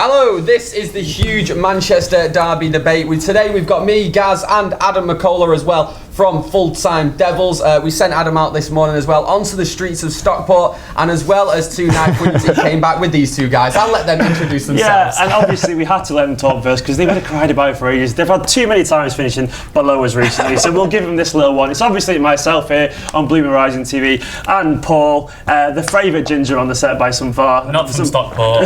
Hello, this is the huge Manchester derby debate. Today we've got me, Gaz, and Adam McCullough as well from Full Time Devils. We sent Adam out this morning as well onto the streets of Stockport, and as well as to Night when he came back with these two guys. I'll let them introduce themselves. Yeah, and obviously we had to let them talk first because they would have cried about it for ages. They've had too many times finishing below us recently, so we'll give them this little one. It's obviously myself here on Blooming Rising TV and Paul, the favourite ginger on the set by some far. Not from Stockport.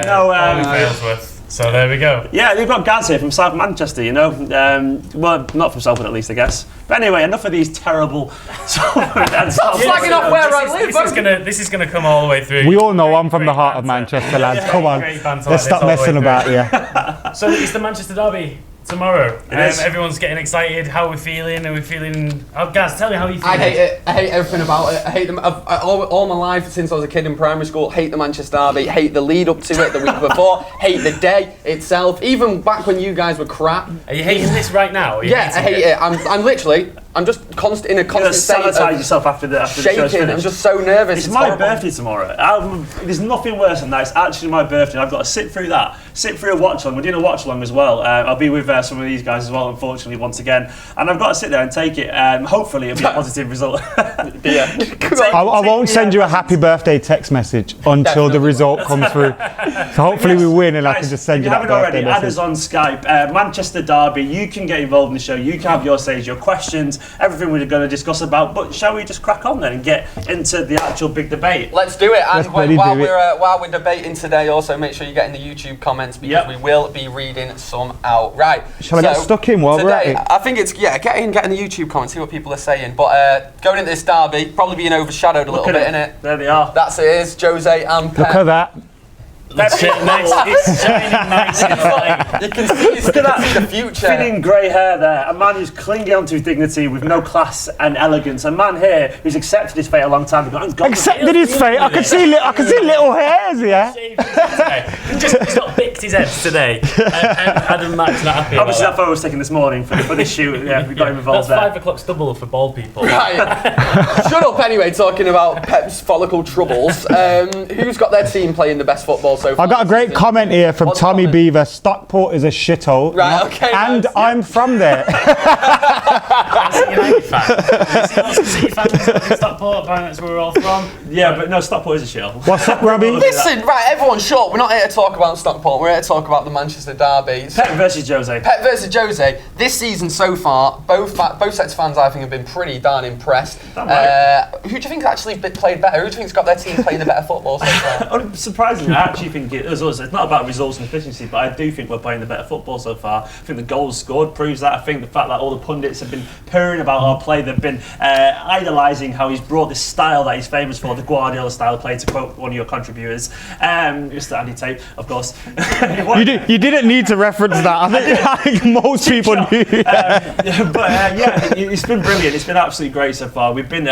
Failsworth. So there we go. Yeah, they've got Gaz here from South Manchester, you know. Well, not from Salford at least, I guess. But anyway, enough of these terrible... Slagging off where I live. This is gonna come all the way through. We all know I'm from the heart of Manchester, lads. Come on, let's stop messing about, yeah. So it's the Manchester derby tomorrow. Everyone's getting excited. How are we feeling? Are we feeling... Oh, Gaz, tell me how you feel. I hate it. I hate everything about it. I hate them. All my life since I was a kid in primary school, hate the Manchester derby, hate the lead up to it the week before, hate the day itself. Even back when you guys were crap. Are you hating this right now? Yeah, I hate it. I'm just in a constant state of yourself after the shaking. I'm just so nervous. It's my birthday tomorrow. There's nothing worse than that. It's actually my birthday. I've got to sit through a watch along. We're doing a watch along as well. I'll be with some of these guys as well, unfortunately, once again. And I've got to sit there and take it. Hopefully, it'll be a positive result. Yeah. I won't send you a happy birthday text message until the result comes through. So hopefully we win and I can just send you that birthday message. Add us on Skype. Manchester derby. You can get involved in the show. You can have your say, your questions, everything we're going to discuss about. But shall we just crack on then and get into the actual big debate? Let's do it. And while we're debating today, also make sure you get in the YouTube comments because we will be reading some out. Right. Shall I get stuck in while we're at it? I think it's get in the YouTube comments, see what people are saying. But going into this derby, probably being overshadowed a little bit, innit? There they are. That's it. Is Jose and Pep. Look at that. It's shining nice in the light. You can see the future. Thinning grey hair there. A man who's clinging onto his dignity with no class and elegance. A man here who's accepted his fate a long time ago. Accepted his fate? I can see little hairs, yeah. He's not picked his head today. And Adam and Max not happy. Obviously that photo was taken this morning for this shoot. Yeah, we got him involved there. That's 5 o'clock double for bald people. Right. Shut up anyway, talking about Pep's follicle troubles. Who's got their team playing the best football so far? I got a great comment here from Tommy Beaver. Stockport is a shithole. Right, okay. And I'm from there. That's a United fan. You see lots of City fans in Stockport, apparently that's where we're all from. Yeah, but no, Stockport is a shithole. What's up, Robbie? Listen, right, everyone, shut up. We're not here to talk about Stockport. We're here to talk about the Manchester derby. Pep versus Jose. Pep versus Jose. This season so far, both sets of fans I think have been pretty darn impressed. Who do you think's actually played better? Who do you think's got their team playing the better football so far? Surprisingly, I actually think it's not about results and efficiency, but I do think we're playing the better football so far. I think the goals scored proves that. I think the fact that all the pundits have been purring about our play, they've been idolising how he's brought this style that he's famous for, the Guardiola style play, to quote one of your contributors, Mr. Andy Tate, of course. You didn't need to reference that. I think most people knew. It's been brilliant. It's been absolutely great so far. We've been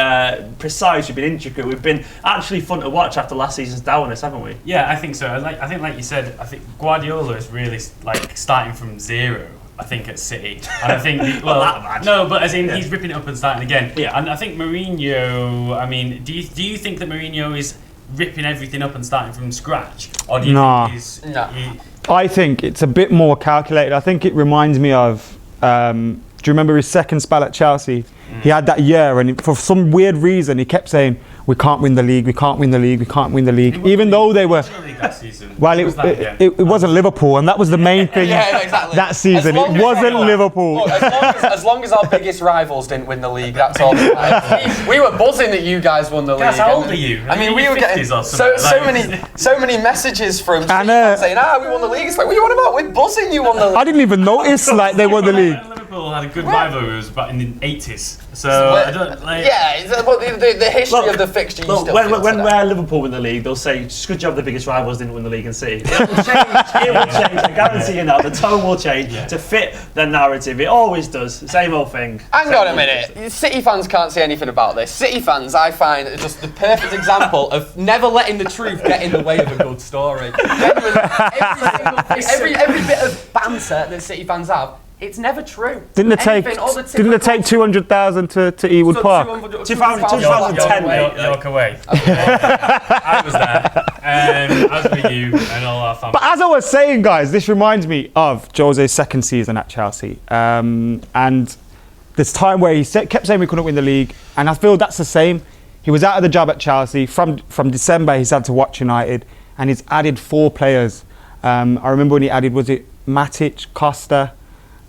precise, we've been intricate, we've been actually fun to watch after last season's dourness, haven't we? Yeah, I think so. I think, like you said, I think Guardiola is really starting from zero. I think at City, and I think he's ripping it up and starting again. Yeah, and I think Mourinho. I mean, do you think that Mourinho is ripping everything up and starting from scratch, or do you think he's? No. I think it's a bit more calculated. I think it reminds me of. Do you remember his second spell at Chelsea? He had that year, and for some weird reason, he kept saying, "We can't win the league. We can't win the league. We can't win the league." Even though they were. Well, it wasn't Liverpool, and that was the main thing that season. It wasn't Liverpool. Look, as long as our biggest rivals didn't win the league, that's all. We were buzzing that you guys won the league. How old are you? I mean, we were getting so many messages from fans saying, "We won the league." It's like, what are you on about? We're buzzing you won the league. I didn't even notice they won the league. Liverpool had a good rivalry back in the 80s. So I don't like. Yeah, but the history of the fixture. When Liverpool win the league, they'll say, "It's a good job the biggest rivals didn't win the league in City." It will change. I guarantee you now. The tone will change to fit the narrative. It always does. Same old thing. Hang on a minute. City fans can't say anything about this. City fans, I find, are just the perfect example of never letting the truth get in the way of a good story. Every bit of banter that City fans have It's never true. Didn't it take 200,000 to Ewood Park? 2010, York away. I was there. As were you and all our family. But as I was saying, guys, this reminds me of Jose's second season at Chelsea. And this time where he kept saying we couldn't win the league. And I feel that's the same. He was out of the job at Chelsea. From December, he's had to watch United. And he's added 4 players. I remember when he added, was it Matic, Costa,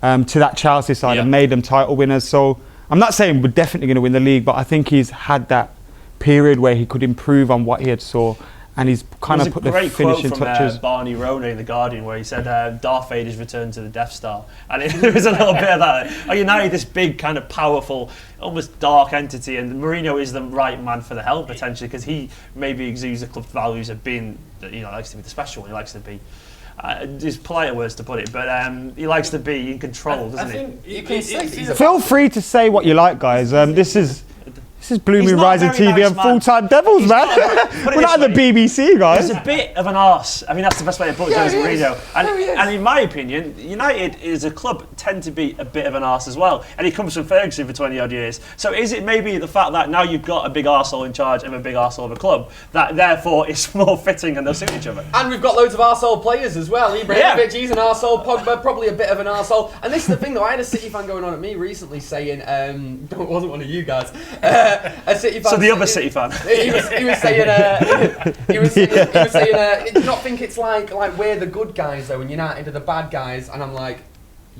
to that Chelsea side and made them title winners. So I'm not saying we're definitely going to win the league, but I think he's had that period where he could improve on what he had saw. And he's kind of put the finishing touches. Barney Ronay in The Guardian, where he said Darth Vader's returned to the Death Star. And there was a little bit of that. United, this big kind of powerful, almost dark entity, and Mourinho is the right man for the help, potentially, because he maybe exudes the club's values of being, likes to be the special one, he likes to be, there's politer words to put it, but he likes to be in control, doesn't he? Feel free to say what you like, guys. This is Blue Moon Rising TV and Full-Time Devils, man. We're not the BBC, guys. He's a bit of an arse. I mean, that's the best way to put it, Jose Mourinho. And in my opinion, United as a club tend to be a bit of an arse as well. And he comes from Ferguson for 20 odd years. So is it maybe the fact that now you've got a big arsehole in charge of a big arsehole of a club, that therefore it's more fitting and they'll suit each other? And we've got loads of arsehole players as well. Ibrahimovic, he's an arsehole. Pogba, probably a bit of an arsehole. And this is the thing though, I had a City fan going on at me recently saying, it wasn't one of you guys, a City fan. So the other City fan. He was saying, do you not think it's like we're the good guys though, and United are the bad guys? And I'm like,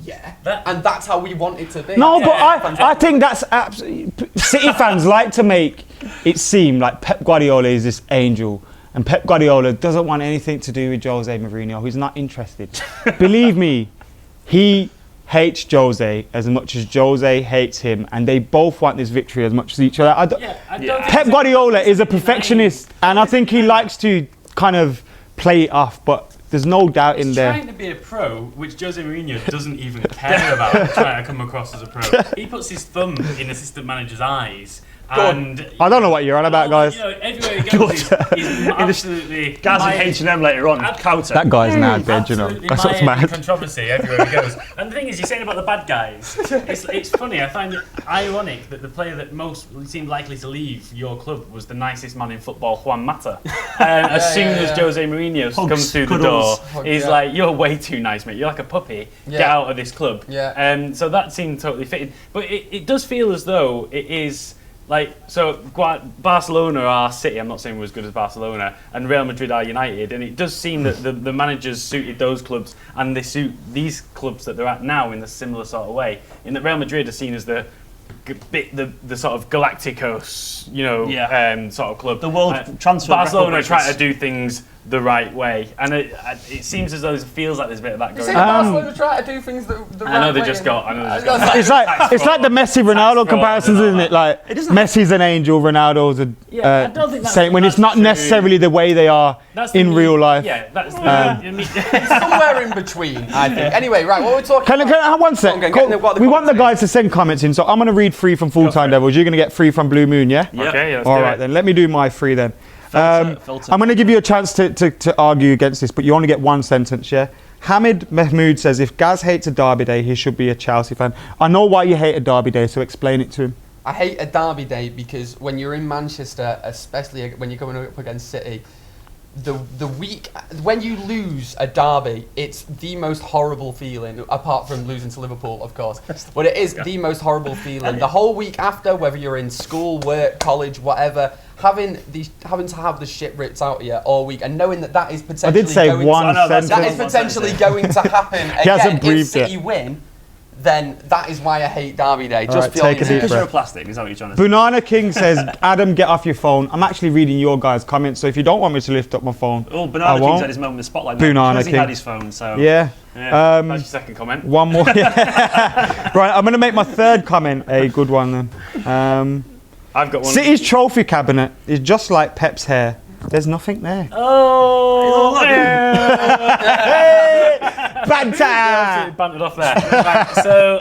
yeah, and that's how we want it to be. No, but I think that's absolutely. City fans like to make it seem like Pep Guardiola is this angel, and Pep Guardiola doesn't want anything to do with Jose Mourinho. He's not interested. Believe me, he hates Jose as much as Jose hates him, and they both want this victory as much as each other. Pep Guardiola is a perfectionist, and I think he likes to kind of play it off, but there's no doubt in there. He's trying to be a pro, which Jose Mourinho doesn't even care about trying to come across as a pro. He puts his thumb in assistant manager's eyes. And I don't know what you're on about, guys. Everywhere he goes, he's absolutely. Guys at H&M later on, counter. That guy's an ad bed, That's what's mad. Controversy everywhere he goes. And the thing is, you're saying about the bad guys. It's funny. I find it ironic that the player that most seemed likely to leave your club was the nicest man in football, Juan Mata. As soon as Jose Mourinho comes through the door, he's like, "You're way too nice, mate. You're like a puppy. Get out of this club." So that seemed totally fitting. But it does feel as though it is. Barcelona are City, I'm not saying we're as good as Barcelona, and Real Madrid are United, and it does seem that the managers suited those clubs, and they suit these clubs that they're at now in a similar sort of way. In that Real Madrid are seen as the sort of Galacticos, sort of club. The world transfer. Barcelona try to do things the right way, and it seems as though it feels like there's a bit of that going on. Barcelona try to do things the right way. I know they just got. It's like the Messi Ronaldo comparisons, isn't it? Like Messi's an angel, Ronaldo's a saint. When it's not necessarily the way they are in real life. Yeah, that's somewhere in between, I think. Anyway, right, what we're talking. Can I one sec? We want the guys to send comments in, so I'm going to read 3 from Full-Time Devils. You're going to get 3 from Blue Moon, yeah? Okay. All right then. Let me do my 3 then. I'm going to give you a chance to argue against this, but you only get 1 sentence, yeah? Hamid Mahmood says, if Gaz hates a derby day, he should be a Chelsea fan. I know why you hate a derby day, so explain it to him. I hate a derby day because when you're in Manchester, especially when you're going up against City, the week when you lose a derby, it's the most horrible feeling, apart from losing to Liverpool, of course. But it is the most horrible feeling. The whole week after, whether you're in school, work, college, whatever, having to have the shit ripped out of you all week, and knowing that is potentially going to happen again if City win, then that is why I hate derby day. Just take a deep breath. Because you're a plastic, is that what you're trying to say? Banana King says, Adam, get off your phone. I'm actually reading your guys' comments, so if you don't want me to lift up my phone, Banana King's had his moment in the spotlight. Banana King. He had his phone, so... Yeah. That's your second comment. One more. Right, I'm going to make my 3rd comment a good one then. I've got one. City's trophy cabinet is just like Pep's hair. There's nothing there. Oh, banter! Bantered off there. Right, so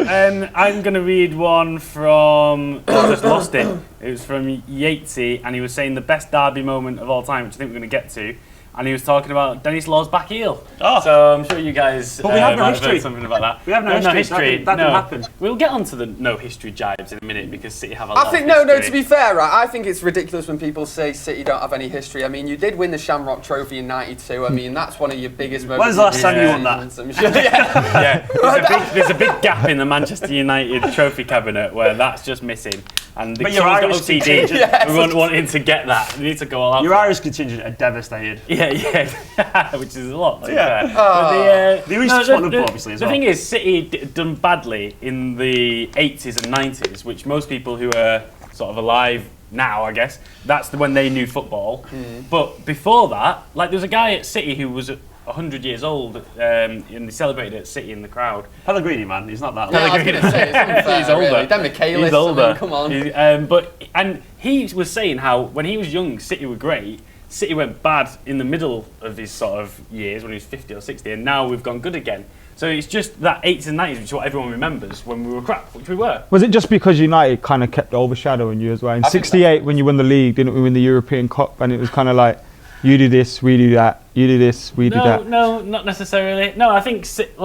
I'm going to read one from. I just lost it. It was from Yatesy, and he was saying the best derby moment of all time, which I think we're going to get to, and he was talking about Dennis Law's back heel. Oh. So I'm sure you guys But we have no might history. heard something about that. We have no history. That didn't happen. We'll get onto the no history jibes in a minute because City have a I lot think of no. history. To be fair, right, I think it's ridiculous when people say City don't have any history. I mean, you did win the Shamrock Trophy in '92. I mean, that's one of your biggest moments. When's the last time you won that? I'm sure, yeah. Yeah, there's a big gap in the Manchester United trophy cabinet where that's just missing. And the But Kings your got Irish OCD. contingent- Yes. We weren't wanting to get that. We need to go all out. Your Irish contingent are devastated. Yeah, which is a lot. To be Yeah. fair. But The Irish just want Liverpool, obviously, as the well. thing is, City done badly in the 80s and 90s, which most people who are sort of alive now, I guess, that's when they knew football. But before that, like there was a guy at City who was 100 years old, and they celebrated at City in the crowd. Pellegrini, man, he's not that Yeah, old. I was going to say, it's unfair, He's older. Really. Then Michaelis, He's older. I mean, come on. And he was saying how when he was young, City were great. City went bad in the middle of his sort of years when he was 50 or 60, and now we've gone good again. So it's just that 80s and 90s, which is what everyone remembers when we were crap, which we were. Was it just because United kind of kept overshadowing you as well? In I think '68, when you won the league, didn't we win the European Cup? And it was kind of like, you do this, we do that. You do this, we do that. No, not necessarily. No, I think City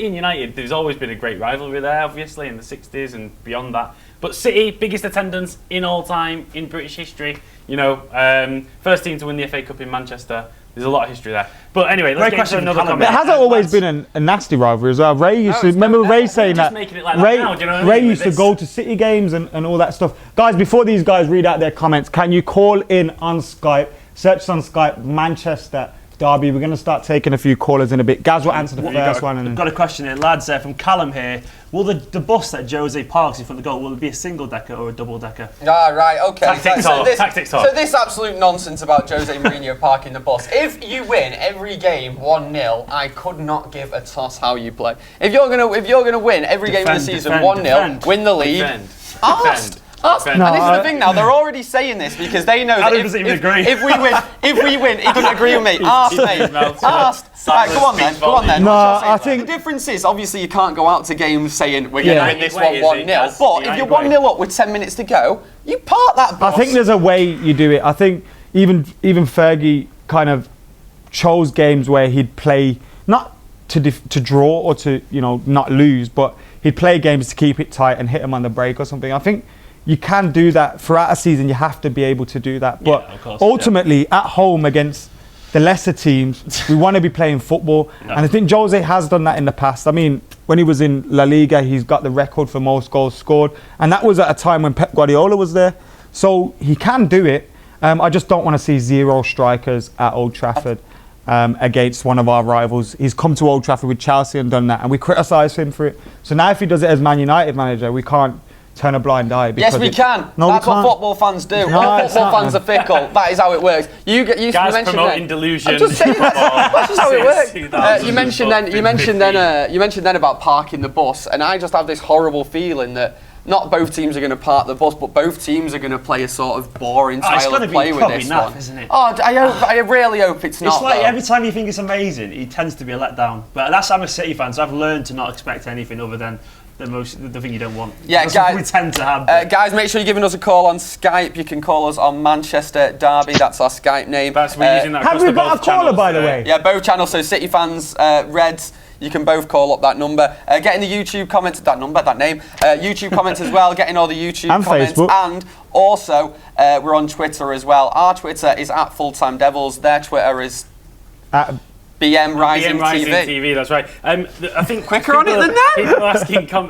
and United, there's always been a great rivalry there, obviously, in the 60s and beyond that. But City, biggest attendance in all time in British history. You know, first team to win the FA Cup in Manchester. There's a lot of history there. But anyway, let's get into another It comment. hasn't always been a nasty rivalry as well. Ray used to, it's remember been Ray better. saying Just that? making it like that Ray, now, do you know what I Ray mean? used to With go to City games and all that stuff. Guys, before these guys read out their comments, can you call in on Skype? Search on Skype, Manchester Derby. We're going to start taking a few callers in a bit. Gaz will answer the first one. And I've then got a question here, lads, from Callum here. Will the bus that Jose parks in front of the goal, will it be a single decker or a double decker? Ah, right, okay. Tactics talk. So this absolute nonsense about Jose Mourinho parking the bus. If you win every game 1-0, I could not give a toss how you play. If you're gonna win every game of the season 1-0, win the league. Defend. Ask. Defend. And this is the thing now, they're already saying this because they know that Adam doesn't even agree. if we win, he doesn't agree with me. Ask, mate. Ask. Right, go on then. No, What's your I say? think- The difference is, obviously, you can't go out to games saying we're going Yeah. to win this United one way, is it? 1-0. That's But the if you're United way. 1-0 up with 10 minutes to go, you park that I bus. think there's a way you do it. I think even Fergie kind of chose games where he'd play not to draw or to not lose, but he'd play games to keep it tight and hit them on the break or something. I think you can do that throughout a season. You have to be able to do that. But of course, ultimately, at home against the lesser teams, we want to be playing football. And I think Jose has done that in the past. I mean, when he was in La Liga, he's got the record for most goals scored. And that was at a time when Pep Guardiola was there. So he can do it. I just don't want to see zero strikers at Old Trafford against one of our rivals. He's come to Old Trafford with Chelsea and done that. And we criticise him for it. So now if he does it as Man United manager, we can't turn a blind eye. Yes, we can. No, That's we what can't. football fans do. No, All it's football not, fans man. are fickle. That is how it works. You Guys mentioned promoting then. delusion. I'm just saying that's just how it works. 2000 You mentioned then about parking the bus, and I just have this horrible feeling that not both teams are going to park the bus, but both teams are going to play a sort of boring it's style gonna of be play with probably this naff, one. isn't it? Oh, I really hope it's not. It's like though. every time you think it's amazing, it tends to be a letdown. But I'm a City fan, so I've learned to not expect anything other than the thing you don't want. Yeah, That's guys- what we tend to have. Guys, make sure you're giving us a call on Skype. You can call us on Manchester Derby. That's our Skype name. We're using that Have across we the got a both caller, channels by the today. way? Yeah, both channels. So City fans, Reds, you can both call up that number. Get in the YouTube comments, that name. YouTube comments as well. Get in all the YouTube And comments. Facebook. And also, we're on Twitter as well. Our Twitter is at FullTimeDEVILS. Their Twitter is BM Rising BM Rising TV. TV, that's right. I think Quicker on it than that? People are asking, putting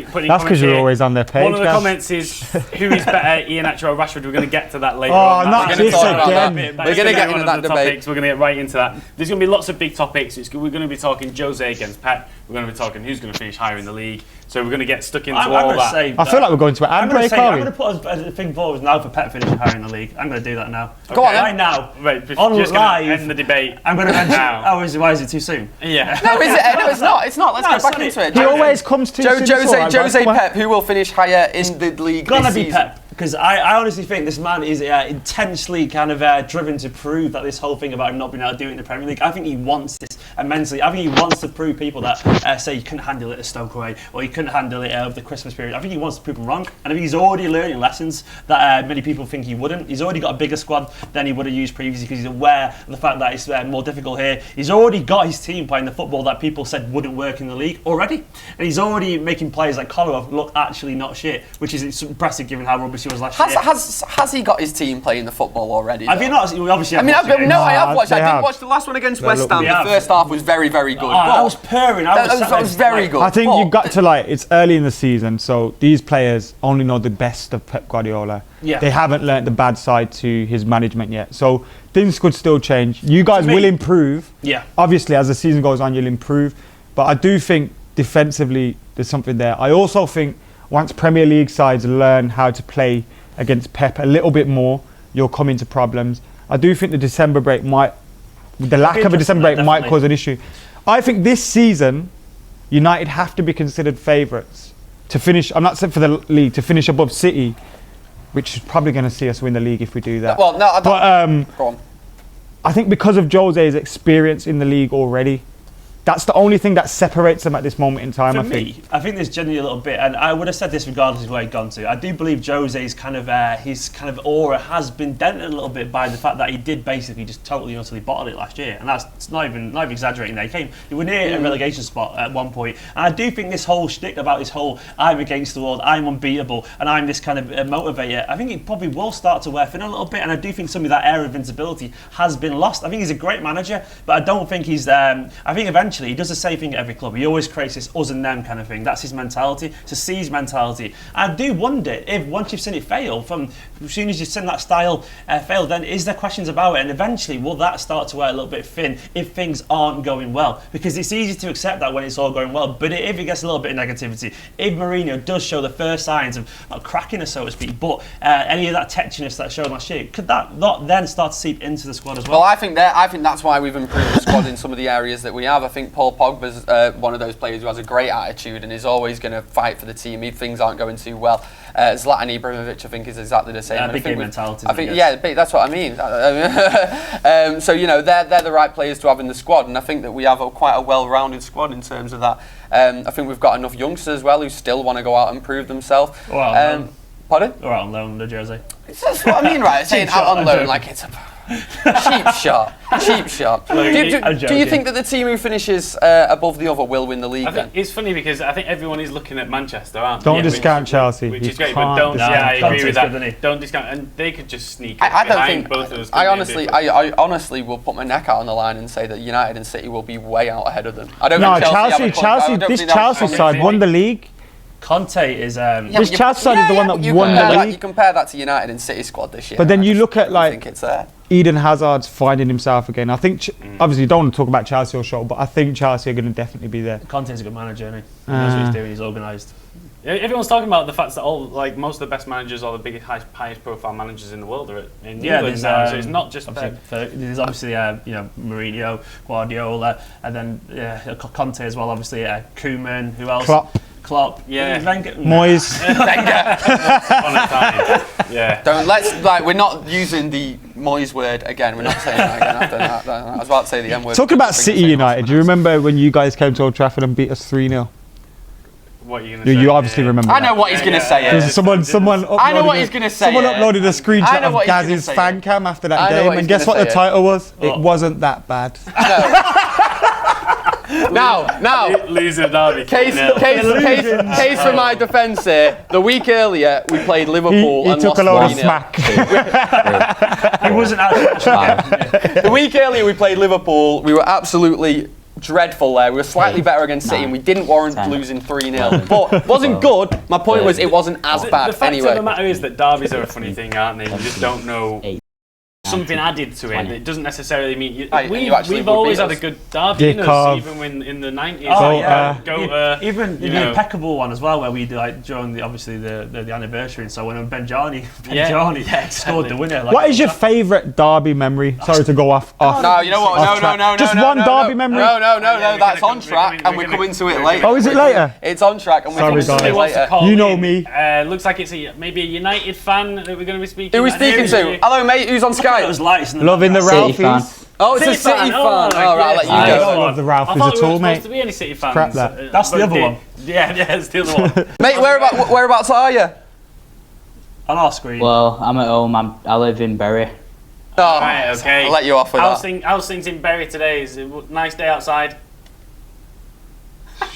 That's comments because you're here. always on their page. One of the guys. comments is, who is better, Ian Atcher or Rashford? We're going to get to that later Oh, on. not We're gonna this talk about again. that. That's We're going to gonna get be one into of that the debate. topics. We're going to get right into that. There's going to be lots of big topics. We're going to be talking Jose against Pep. We're going to be talking who's going to finish higher in the league. So we're going to get stuck into I'm all going to that. say. I feel like we're going to an ad break, I'm are going we? to put a thing forward now for Pep finishing higher in the league. I'm going to do that now. Go on, then. Right now. Right, just On gonna live. end the debate. I'm going to mention. now. Why is it too soon? Yeah. No, is it? No, it's not. It's not. Let's No, get back it's into it. He always comes to Jose Pep, who will finish higher in the league Gonna this be season? Pep. because I honestly think this man is intensely kind of driven to prove that this whole thing about him not being able to do it in the Premier League, I think he wants this immensely. I think he wants to prove people that say you couldn't handle it at Stoke away, or you couldn't handle it over the Christmas period. I think he wants to prove them wrong, and I think he's already learning lessons that many people think he wouldn't. He's already got a bigger squad than he would have used previously because he's aware of the fact that it's more difficult here. He's already got his team playing the football that people said wouldn't work in the league already, and he's already making players like Kolarov look actually not shit, which is impressive given how rubbish he was last year. Has he got his team playing the football already? Have you not? Obviously, I have watched. I did watch the last one against West Ham. The first half was very, very good. I was purring. That was very good. I think you've got to it's early in the season, so these players only know the best of Pep Guardiola. Yeah. They haven't learnt the bad side to his management yet. So things could still change. You guys will improve. Yeah. Obviously, as the season goes on, you'll improve. But I do think defensively, there's something there. I also think once Premier League sides learn how to play against Pep a little bit more, you'll come into problems. I do think the lack of a December break might cause an issue. I think this season, United have to be considered favourites to finish. I'm not saying for the league to finish above City, which is probably going to see us win the league if we do that. Well, no, go on. I think because of Jose's experience in the league already, that's the only thing that separates them at this moment in time. I think there's genuinely a little bit, and I would have said this regardless of where he'd gone to. I do believe Jose's kind of aura has been dented a little bit by the fact that he did basically just totally and utterly bottle it last year, and that's not even exaggerating. They were near a relegation spot at one point, and I do think this whole shtick about this whole I'm against the world, I'm unbeatable, and I'm this kind of motivator, I think it probably will start to wear thin a little bit, and I do think some of that air of invincibility has been lost. I think he's a great manager, but I don't think he's. I think eventually he does the same thing at every club. He always creates this us and them kind of thing. That's his mentality. It's a siege mentality. I do wonder if once you've seen it fail, as soon as you've seen that style fail, then is there questions about it? And eventually, will that start to wear a little bit thin if things aren't going well? Because it's easy to accept that when it's all going well, but if it gets a little bit of negativity, if Mourinho does show the first signs of not crackiness, so to speak, but any of that tetchiness that showed last year, could that not then start to seep into the squad as well? Well, I think that's why we've improved the squad in some of the areas that we have. I think Paul Pogba's one of those players who has a great attitude and is always going to fight for the team if things aren't going too well. Zlatan Ibrahimovic, I think, is exactly the same. Big game mentality. I think, that's what I mean. So they're the right players to have in the squad, and I think that we have quite a well-rounded squad in terms of that. I think we've got enough youngsters as well who still want to go out and prove themselves. Pardon? Or out on loan, the Jersey. That's what I mean, right? Saying out on loan like it's a cheap shot. Do you think that the team who finishes above the other will win the league? I think it's funny because I think everyone is looking at Manchester, aren't they? Don't discount Chelsea, which is great, but don't. I agree with that. Don't discount, and they could just sneak. I don't think both of us. I honestly will put my neck out on the line and say that United and City will be way out ahead of them. I don't think Chelsea. This Chelsea side won the league. Conte is. This Chelsea side is the one that won the league. You compare that to United and City squad this year. But then you look at I think it's there. Eden Hazard's finding himself again. I think, obviously, you don't want to talk about Chelsea or Shaw, but I think Chelsea are going to definitely be there. Conte's a good manager, isn't he? He knows what he's doing. He's organised. Everyone's talking about the fact that most of the best managers, or the biggest, highest profile managers in the world, are in England now. So it's not just there's obviously Mourinho, Guardiola, and then Conte as well. Obviously, Koeman. Who else? Klopp. Yeah. Moyes. We're not using the Moyes word again. We're not saying that again after that. I was about to say the M word. Talking about City United, do you remember when you guys came to Old Trafford and beat us 3-0? What are you going to say? You obviously remember. I know what he's going to say. Someone I know what he's going to say. Someone uploaded a screenshot of Gaz's fan cam after that game, and guess what the title was? It wasn't that bad. Now, losing derby. Case for my defence here. The week earlier, we played Liverpool he and took lost a load of 3-0. smack. He wasn't actually. The week earlier, we played Liverpool. We were absolutely dreadful there. We were slightly better against City, and we didn't warrant losing 3-0. But it wasn't good. My point was, it wasn't as bad The fact anyway. of the matter is that derbies are a funny thing, aren't they? You just don't know something added to it. It doesn't necessarily mean you actually we've would always beat had a us. good derby in us, even when in the 90s. Oh yeah, even the impeccable one as well, where we like during the anniversary and so when Benjani scored the winner. Like, what is your favourite derby memory? Sorry to go off. No, you know what? No. Just one derby memory. No. That's on track, and we're coming to it later. Oh, is it later? It's on track, and we're coming to it later. You know me. Looks like it's maybe a United fan that we're going to be speaking. Who are we speaking to? Hello, mate. Who's on Skype? It was lights. Loving the Ralphies. Oh, it's a City fan. All right, I'll let you I go. don't love the Ralphies I thought at we all, weren't mate. supposed to be any City fans. Scrap that. That's the other one. Yeah, it's the other one. Mate, whereabouts are you? On our screen. Well, I'm at home. I live in Bury. Oh, right, okay. I'll let you off with that. How's things in Bury today? Is it a nice day outside?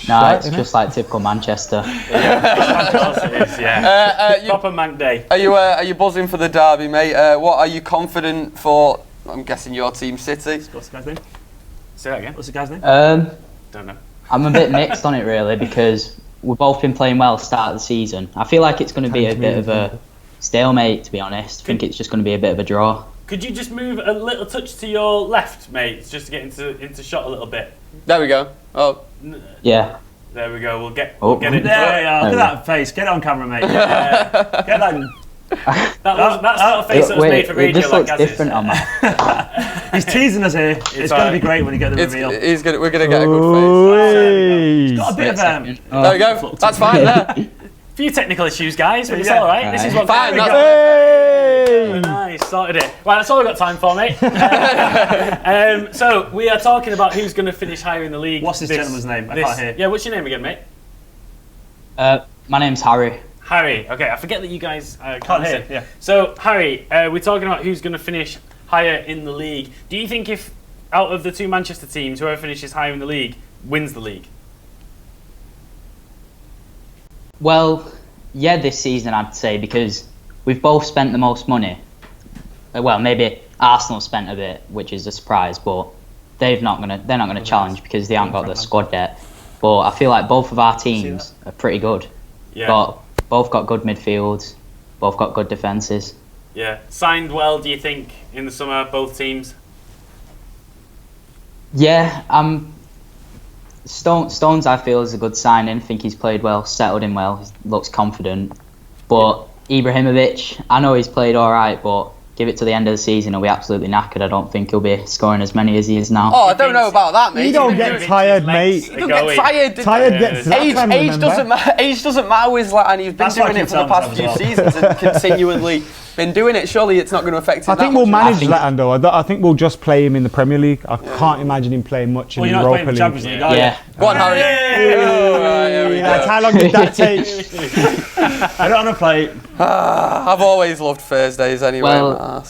No, it's just like typical Manchester. Of course it is, yeah. Proper Manc day. Are you buzzing for the derby, mate? What are you confident for? I'm guessing your team, City. What's the guy's name? Say that again. What's the guy's name? Don't know. I'm a bit mixed on it really because we've both been playing well start of the season. I feel like it's going to be a bit of a stalemate, to be honest. I think it's just going to be a bit of a draw. Could you just move a little touch to your left, mate, just to get into shot a little bit? There we go. Oh. Yeah. There we go. We'll get There it. we are. Look at that face. Get it on camera, mate. Get that. That's not a face that was made for radio. It just looks like different on that. He's teasing us here. It's going to be great when you get the reveal. We're going to get a good face. It's got a bit of There we go. That's fine there. Few technical issues, guys, but it's all right. This is what Fine, nice, sorted it. Right, that's all I've got time for, mate. So we are talking about who's going to finish higher in the league. What's this gentleman's name? I can't hear. Yeah, what's your name again, mate? My name's Harry. Harry. Okay, I forget that you guys can't hear. Yeah. So Harry, we're talking about who's going to finish higher in the league. Do you think if out of the two Manchester teams, whoever finishes higher in the league wins the league? Well, yeah, this season I'd say because we've both spent the most money. Well, maybe Arsenal spent a bit, which is a surprise, but they're not gonna challenge because they haven't got the squad depth. But I feel like both of our teams are pretty good. Yeah. Both got good midfields, both got good defences. Yeah. Signed well, do you think, in the summer, both teams? Yeah, Stones I feel is a good signing. I think he's played well, settled in well, he looks confident. But Ibrahimovic, I know he's played alright, but give it to the end of the season, he'll be absolutely knackered. I don't think he'll be scoring as many as he is now. Oh, I don't know about that, mate. You don't get tired, mate. You don't get tired. Tired gets age doesn't matter. Age doesn't matter with Zlatan. He's been doing it for the past few seasons and continually been doing it. Surely it's not going to affect him. I think we'll manage Zlatan though. I think we'll just play him in the Premier League. I can't imagine him playing much in the Europa League. Champions League, Yeah. Go on, Harry. That's how long did that take? I don't want to play. I've always loved Thursdays anyway. Well,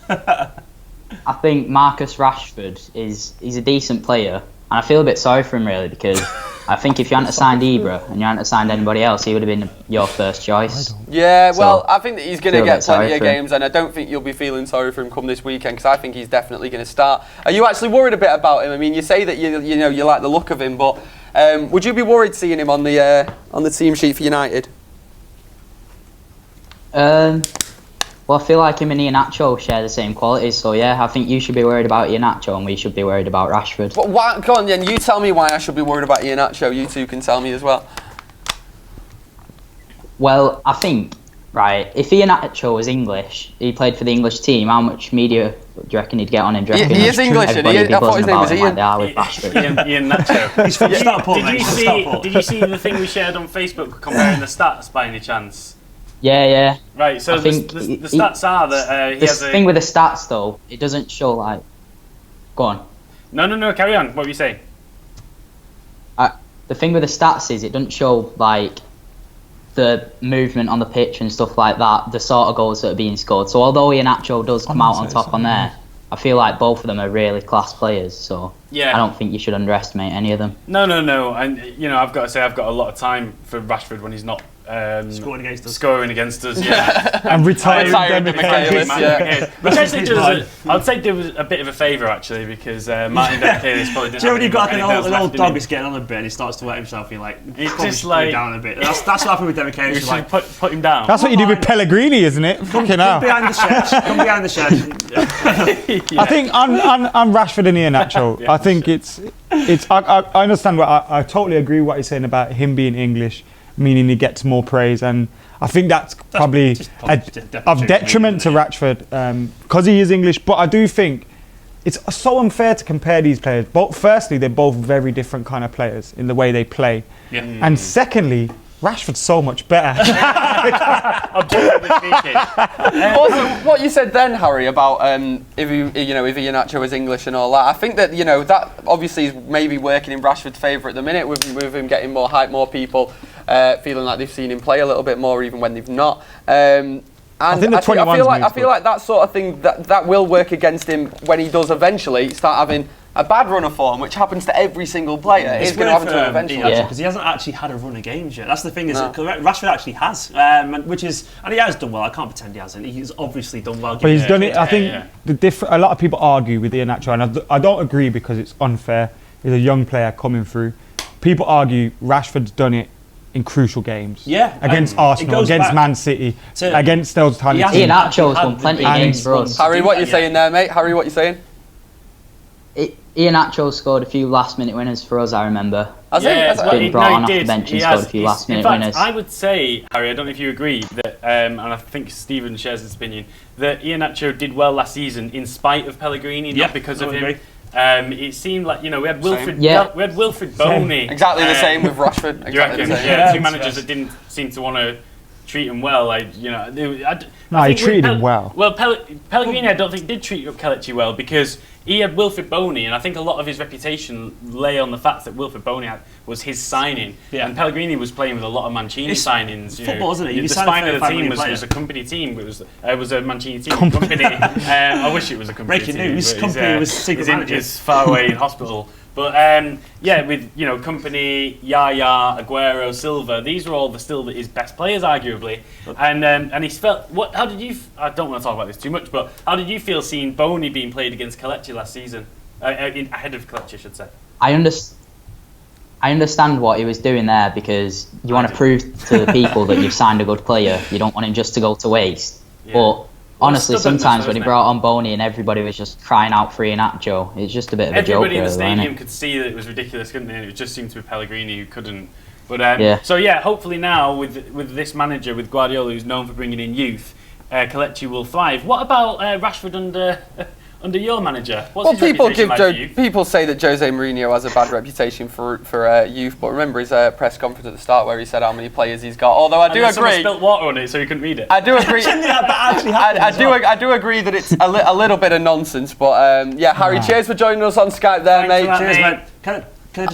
I think Marcus Rashford he's a decent player, and I feel a bit sorry for him really because I think if you hadn't signed Ibra and you hadn't signed anybody else, he would have been your first choice. Yeah, well, I think that he's going to get plenty of for him. games, and I don't think you'll be feeling sorry for him come this weekend because I think he's definitely going to start. Are you actually worried a bit about him? I mean, you say that you like the look of him, but would you be worried seeing him on the team sheet for United? Well, I feel like him and Iheanacho share the same qualities, so yeah, I think you should be worried about Iheanacho and we should be worried about Rashford. But why, go on then, you tell me why I should be worried about Iheanacho. You two can tell me as well. Well, I think, right, if Iheanacho was English, he played for the English team, how much media do you reckon he'd get on him? Do you reckon he is English, and I thought his name was Ian. Like they are with Rashford. Iheanacho. He's from Stockport, mate. Did you see the thing we shared on Facebook comparing the stats by any chance? Yeah. Right, so the stats are that he has the thing with the stats, though, it doesn't show, like... Go on. No, carry on. What were you saying? The thing with the stats is it doesn't show, like, the movement on the pitch and stuff like that, the sort of goals that are being scored. So although Iheanacho does come out on top on there, I feel like both of them are really class players, so yeah. I don't think you should underestimate any of them. No. And, I've got to say, I've got a lot of time for Rashford when he's not scoring against us, yeah. And retiring Demichelis, yeah. Which actually I'd say there was a bit of a favour actually, because Martin Demichelis probably didn't. Do you know when you've got like anything an else old left dog in is getting on a bit and he starts to wet himself, you're like, It's probably just should like- go down a bit. That's what happened with Demichelis. You You're like, should put him down. That's what you do with Pellegrini, isn't it? Fucking hell. behind the shed. Come behind the shed. I think on Rashford and Iheanacho, Yeah, I think it's. I understand I totally agree with what you're saying about him being English, meaning he gets more praise, and I think that's probably of detriment to Rashford because he is English. But I do think it's so unfair to compare these players. But firstly, they're both very different kind of players in the way they play, and secondly, Rashford's so much better. Objectively speaking. Also, what you said then, Harry, about if Iheanacho was English and all that, I think that that obviously is maybe working in Rashford's favour at the minute with him getting more hype, more people feeling like they've seen him play a little bit more, even when they've not. And I feel like that sort of thing that will work against him when he does eventually start having a bad run of form, which happens to every single player. It's going to happen to him eventually. Because he hasn't actually had a run of games yet. That's the thing, is that Rashford actually has, and he has done well. I can't pretend he hasn't. He's obviously done well. But he's done it. I think a lot of people argue with Iheanacho, and I don't agree because it's unfair. He's a young player coming through. People argue Rashford's done it in crucial games. Against Arsenal, against Man City, against those tiny teams. Iheanacho's won plenty of games for us. Harry, what you saying there, mate? Harry, what you saying? Iheanacho scored a few last-minute winners for us, I remember. He brought on off the did. bench and He scored has. a few last-minute In fact, winners. I would say, Harry, I don't know if you agree, that, and I think Stephen shares this opinion, that Iheanacho did well last season in spite of Pellegrini, not because of him. It seemed like we had Wilfred. We had Wilfred Boney. Exactly the same with Rashford. Exactly. Two managers that didn't seem to want to treat him well. He treated him well. Well, Pellegrini, I don't think did treat Kelechi well, because he had Wilfred Boney, and I think a lot of his reputation lay on the fact that Wilfred Boney was his signing, and Pellegrini was playing with a lot of Mancini signings. Football, isn't it? The spine of the team was a company team. It was a Mancini team. Company. I wish it was a company team. Breaking news: company was secret manager. Is far away in hospital. But with Company, Yaya, Aguero, Silva, these were all still his best players, arguably. And he felt. How did you? I don't want to talk about this too much, but how did you feel seeing Boney being played against Kelechi last season, ahead of Kelechi, I should say? I understand what he was doing there, because you want to prove to the people that you've signed a good player. You don't want him just to go to waste. But honestly, sometimes when he brought on Boney and everybody was just crying out for Iheanacho, it's just a bit of a joke. Everybody in the stadium could see that it was ridiculous, couldn't they? And it just seemed to be Pellegrini who couldn't. But hopefully now with this manager, with Guardiola, who's known for bringing in youth, Kelechi will thrive. What about Rashford under your manager? What's his reputation like for youth? People say that Jose Mourinho has a bad reputation for youth, but remember his press conference at the start where he said how many players he's got. Although I do agree, someone spilt water on it so you couldn't read it. I do agree. I do agree that it's a little bit of nonsense. But Harry, cheers for joining us on Skype there, mate. Cheers, mate.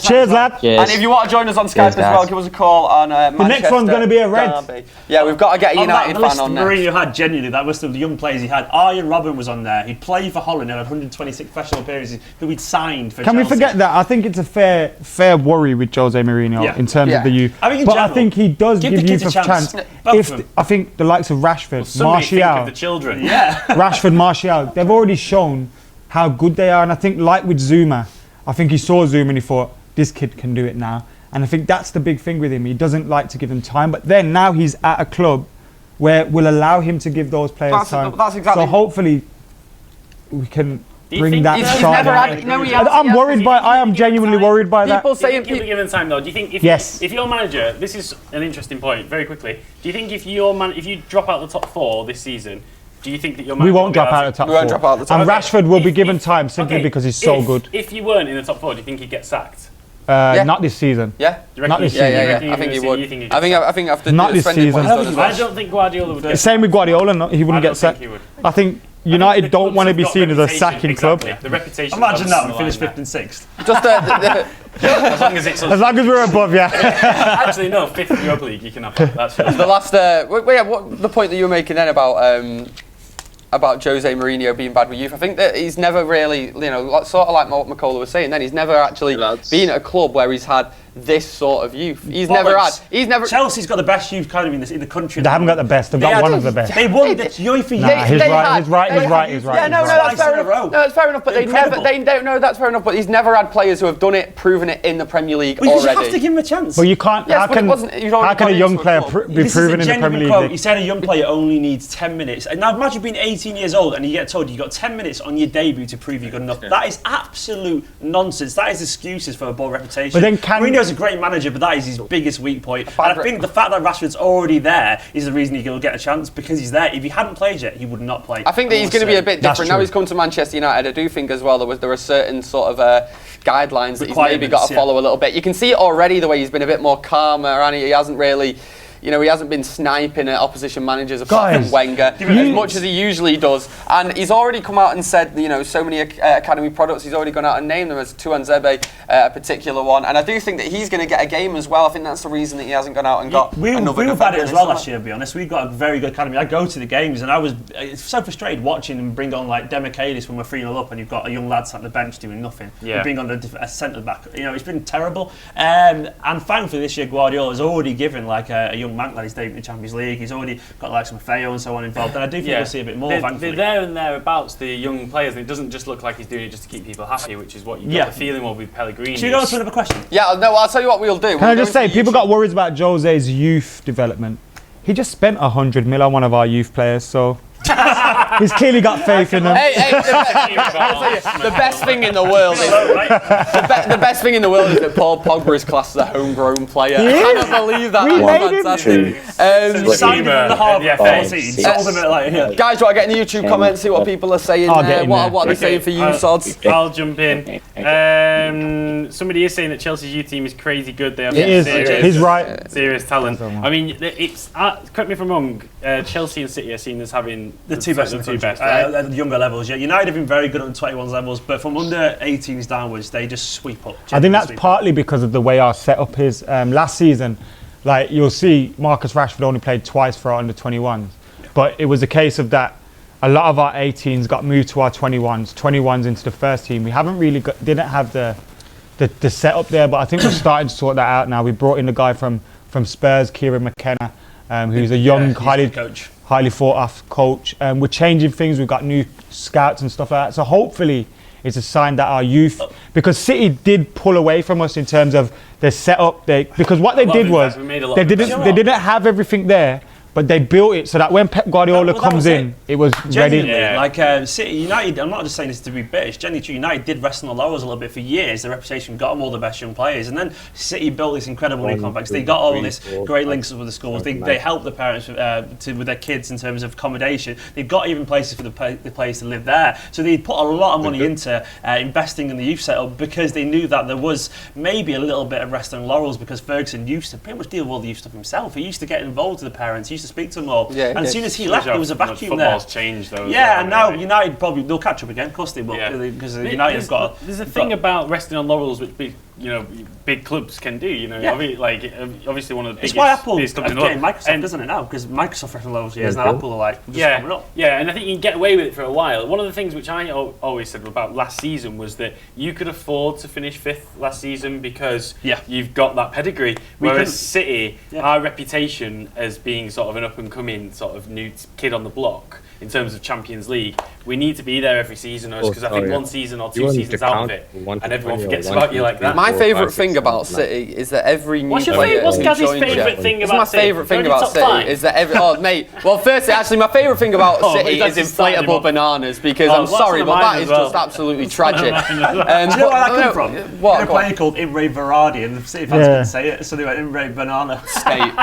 Cheers, lad. Cheers. And if you want to join us on Skype as well, give us a call on Manchester. The next one's going to be a red. Derby. Yeah, we've got to get a United fan on next. Mourinho had, genuinely, that list of the young players he had. Arjen Robben was on there. He'd played for Holland and had 126 professional appearances who he'd signed for Can Chelsea. we forget that? I think it's a fair worry with Jose Mourinho in terms of the youth. I think he does give youth a chance. I think the likes of Rashford, Martial, think of the children. Rashford, Martial, they've already shown how good they are. And I think, like with Zuma, I think he saw Zuma and he thought, this kid can do it now. And I think that's the big thing with him. He doesn't like to give them time. But then now he's at a club where we'll allow him to give those players time. That's exactly. So hopefully we can bring that he's side. I'm worried by. I am genuinely worried by that. People saying Give given time though. Do you think if your manager, this is an interesting point, very quickly. Do you think if you drop out the top 4 this season, do you think that your manager we won't drop out of the top 4? We won't drop out of the top 4. And Rashford will be given time simply because he's so good. If you weren't in the top 4, do you think he'd get sacked? Not this season. Yeah, not this season. I think he would. I think after not this season. I don't think Guardiola would. Same with Guardiola. He wouldn't get sacked. I think United don't want to be seen as a sacking club. The reputation. Imagine that we finished 5th and 6th. Just as long as it's as long as we're above, Actually, no, 5th in the Europa League. You can have that. That's the last. What the point that you were making then about Jose Mourinho being bad with youth. I think that he's never really, sort of like what McCullough was saying then, he's never actually been at a club where he's had this sort of youth. He's never. Chelsea's got the best youth academy in the country. They haven't got the best. They've got one of the best. They won the UEFA. Nah, he's right. Yeah, no, that's fair enough. No, that's fair enough. But they don't know. That's fair enough. But he's never had players who have done it, proven it in the Premier League already. You have to give him a chance. But you can't. Yes, how can a young player be proven in the Premier League? He said a young player only needs 10 minutes. And now imagine being 18 years old and you get told you've got 10 minutes on your debut to prove you're good enough. That is absolute nonsense. That is excuses for a poor reputation. But then Mourinho's a great manager, but that is his biggest weak point. And I think the fact that Rashford's already there is the reason he'll get a chance, because he's there. If he hadn't played yet, he would not play. I think that he's going to be a bit different. Now he's come to Manchester United. I do think as well there are certain sort of guidelines that he's maybe got to follow a little bit. You can see it already, the way he's been a bit more calmer, and he hasn't really... he hasn't been sniping at opposition managers apart from Wenger as much as he usually does. And he's already come out and said, so many academy products, he's already gone out and named them, as Tuanzebe, a particular one. And I do think that he's going to get a game as well. I think that's the reason that he hasn't gone out and got another. We were bad at it as well last year, to be honest. We've got a very good academy. I go to the games and I was so frustrated watching them bring on like Demichelis when we're 3-0 up and you've got a young lad sat on the bench doing nothing. Yeah. You bring on a centre-back. It's been terrible. And thankfully this year Guardiola has already given like a young man that he's debut in the Champions League. He's already got like some Maffeo and so on involved, and I do think we'll see a bit more. They're there and thereabouts, the young players, and it doesn't just look like he's doing it just to keep people happy, which is what you get the feeling of with Pellegrini. Should we go on to another question? Yeah, no, I'll tell you what we'll do. Can I just say, people got worries about Jose's youth development. He just spent 100 mil on one of our youth players, so... He's clearly got faith in them. The best thing in the world is the best thing in the world is that Paul Pogba is classed as a homegrown player. I cannot believe that. We made fantastic. Signed him in the half. Guys, do I get in the YouTube comments, see what people are saying? What are they saying for you, Sods? I'll jump in. Somebody is saying that Chelsea's youth team is crazy good. They have he's right. Serious talent. I mean, it's correct me if I'm wrong. Chelsea and City are seen as having the two best at the younger levels. Yeah, United have been very good on 21s levels, but from under 18s downwards, they just sweep up. I think that's partly because of the way our setup is. Last season, like you'll see, Marcus Rashford only played twice for our under 21s, but it was a case of that. A lot of our 18s got moved to our 21s into the first team. We haven't really didn't have the setup there, but I think we're starting to sort that out now. We brought in the guy from Spurs, Kieran McKenna, who's a young, highly thought of coach. We're changing things. We've got new scouts and stuff like that. So hopefully it's a sign that our youth, because City did pull away from us in terms of their setup. Because what they did was they didn't have everything there, but they built it so that when Pep Guardiola comes in, it was ready. Like City, United, I'm not just saying this to be British, genuinely true, United did rest on the laurels a little bit for years. Their reputation got them all the best young players. And then City built this incredible new complex. They got all this great links with the schools. They helped the parents with their kids in terms of accommodation. They've got even places for the players to live there. So they put a lot of money into investing in the youth setup, because they knew that there was maybe a little bit of rest on laurels, because Ferguson used to pretty much deal with all the youth stuff himself. He used to get involved with the parents. He used to speak to them all. And as soon as he left, there was a vacuum there. Football's changed though. Yeah, and now United they'll catch up again. Of course they will, because United have got. There's a thing about resting on laurels which big clubs can do. Obviously one of the biggest. It's why Apple is getting Microsoft, doesn't it now? Because Microsoft resting on laurels years now. Apple are like just coming up. Yeah, and I think you can get away with it for a while. One of the things which I always said about last season was that you could afford to finish 5th last season because you've got that pedigree. Whereas City, our reputation as being sort of an up and coming sort of new kid on the block in terms of Champions League, we need to be there every season, because I think one season or 2 seasons out of it, and everyone forgets about you like that. My favourite thing about City is that every new player. What's Gaz's favourite thing about City? My favourite thing about City is that firstly, my favourite thing about City is inflatable bananas, because I'm sorry, but that is just absolutely tragic. Do you know where that came from? What? A player called Imre Varadi, and the City fans couldn't say it, so they went Imre Banana. State.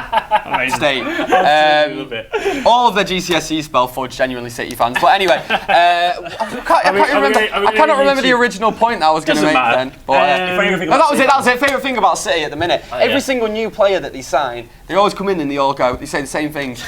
All of the GCSE spell fudge, genuinely City fans. But anyway, I cannot remember the original point that I was going to make then. That was it. Favourite thing about City at the minute. Every single new player that they sign, they always come in and they all go. They say the same things.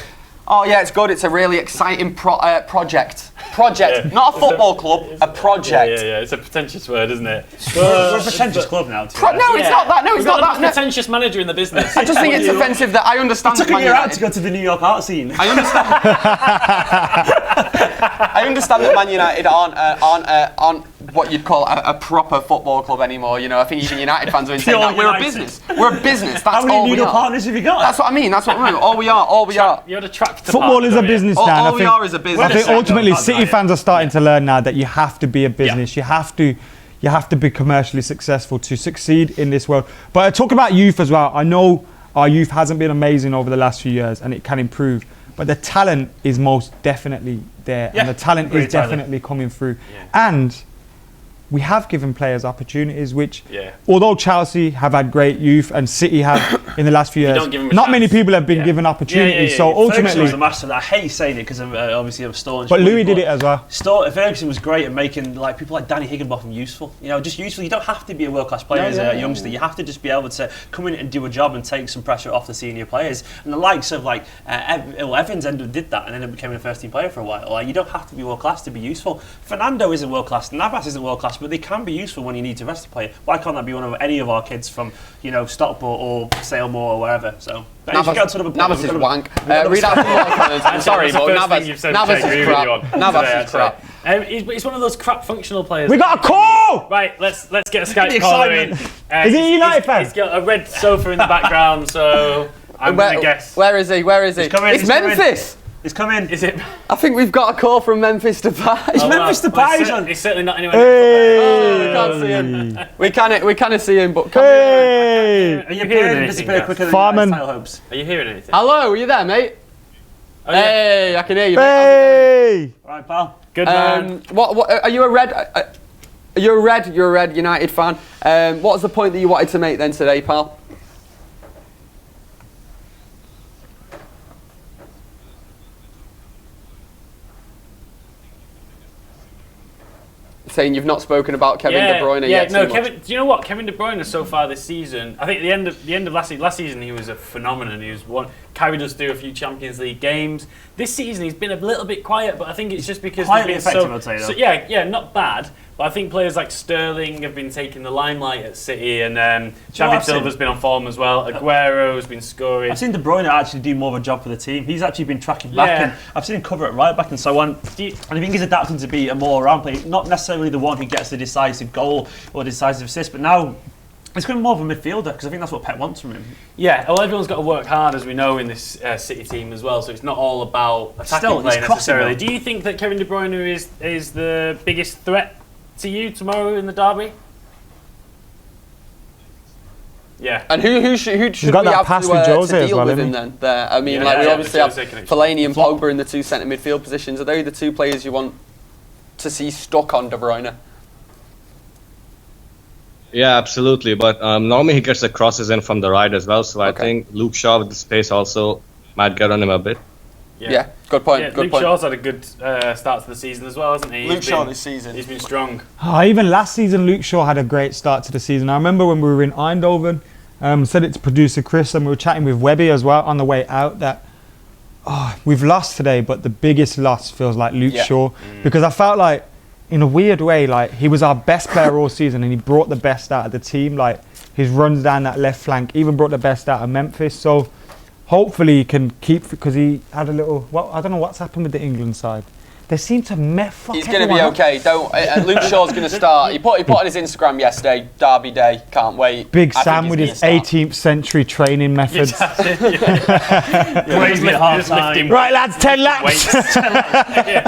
Oh yeah, it's good. It's a really exciting project. Project, not a football club, a project. Yeah. It's a pretentious word, isn't it? We're a pretentious club now. No, it's not that. No, it's not that. A pretentious manager in the business. I just think it's offensive that I understand. It took a year out to go to the New York art scene. I understand. I understand that Man United aren't what you'd call a proper football club anymore. You know, I think even United fans are saying that we're a business. We're a business. That's How all many we noodle are. partners have you got? That's what I mean. That's what I mean. All we are. You're the tractor. Football is a business, Dan. All I we think, are is a business. I think ultimately City fans are starting to learn now that you have to be a business. Yeah. You have to be commercially successful to succeed in this world. But I talk about youth as well. I know our youth hasn't been amazing over the last few years, and it can improve. But the talent is most definitely there, and the talent is definitely coming through. Yeah. And we have given players opportunities, which, although Chelsea have had great youth and City have in the last few years, don't give them a not chance. many people have been given opportunities. So Ferguson ultimately, was the master of that. I hate saying it because obviously of staunch. but Louis did it as well. Ferguson was great at making like people like Danny Higginbotham useful. You know, just useful. You don't have to be a world-class player as a youngster. You have to just be able to come in and do a job and take some pressure off the senior players. And the likes of like Evans did that and then became a first-team player for a while. Like, you don't have to be world-class to be useful. Fernando isn't world-class. Navas isn't world-class, but they can be useful when you need to rest a player. Why can't that be one of any of our kids from, you know, Stockport or Salemore or wherever? So Navas is wank. Read out some more comments. I'm sorry, but Navas is crap. Navas is crap. He's one of those crap functional players. We got a call! Right, let's get a Skype caller in. Is he a United fan? He's got a red sofa in the background, so I'm going to guess. Where is he? It's Memphis! It's coming. Is it? I think we've got a call from Memphis Depay. It's Memphis Depay. He's certainly not anywhere near Oh, we can't see him. We kind of see him, but Hey! Are you hearing hearing anything, quicker than Farman. title hopes? Are you hearing anything? Hello, are you there, mate? Oh, yeah. Hey, I can hear you, mate. Hey! Right, pal. Good man. What are you a red? You're a red United fan. What was the point that you wanted to make then today, pal? Saying you've not spoken about Kevin De Bruyne yet. No, too Kevin. much. Do you know what Kevin De Bruyne so far this season? I think the end of last season he was a phenomenon. He was carried us through a few Champions League games. This season he's been a little bit quiet, but I think it's just because Quietly he's been effective, I'd say, though. yeah, not bad. But I think players like Sterling have been taking the limelight at City, and Xavi Silva's been on form as well. Aguero's been scoring. I've seen De Bruyne actually do more of a job for the team. He's actually been tracking back, and I've seen him cover it right back and so on. And I think he's adapting to be a more all-round player, not necessarily the one who gets the decisive goal or decisive assist, but now it's becoming more of a midfielder because I think that's what Pep wants from him. Yeah, well, everyone's got to work hard, as we know, in this City team as well. So it's not all about attacking play necessarily. Do you think that Kevin De Bruyne is the biggest threat to you tomorrow in the derby? Yeah. And who should we got that have pass to, with Jose to as deal well, with isn't him he? then? There, I mean, we obviously have Fellaini and Pogba in the two centre midfield positions. Are they the two players you want to see stuck on De Bruyne? Yeah, absolutely. But normally he gets the crosses in from the right as well. So I think Luke Shaw with the space also might get on him a bit. Yeah, good point. Yeah, good Luke point. Shaw's had a good start to the season as well, hasn't he? Luke Shaw this season. He's been strong. Oh, even last season, Luke Shaw had a great start to the season. I remember when we were in Eindhoven, said it to producer Chris, and we were chatting with Webby as well on the way out, that we've lost today, but the biggest loss feels like Luke Shaw. Because I felt like, in a weird way, like he was our best player all season, and he brought the best out of the team. Like his runs down that left flank even brought the best out of Memphis. So hopefully he can keep, because he had a little, I don't know what's happened with the England side. They seem to fuck He's going to be okay. Luke Shaw's going to start. He put on his Instagram yesterday, Derby Day, can't wait. Big Sam with his 18th century training methods. Right, lads, 10 laps.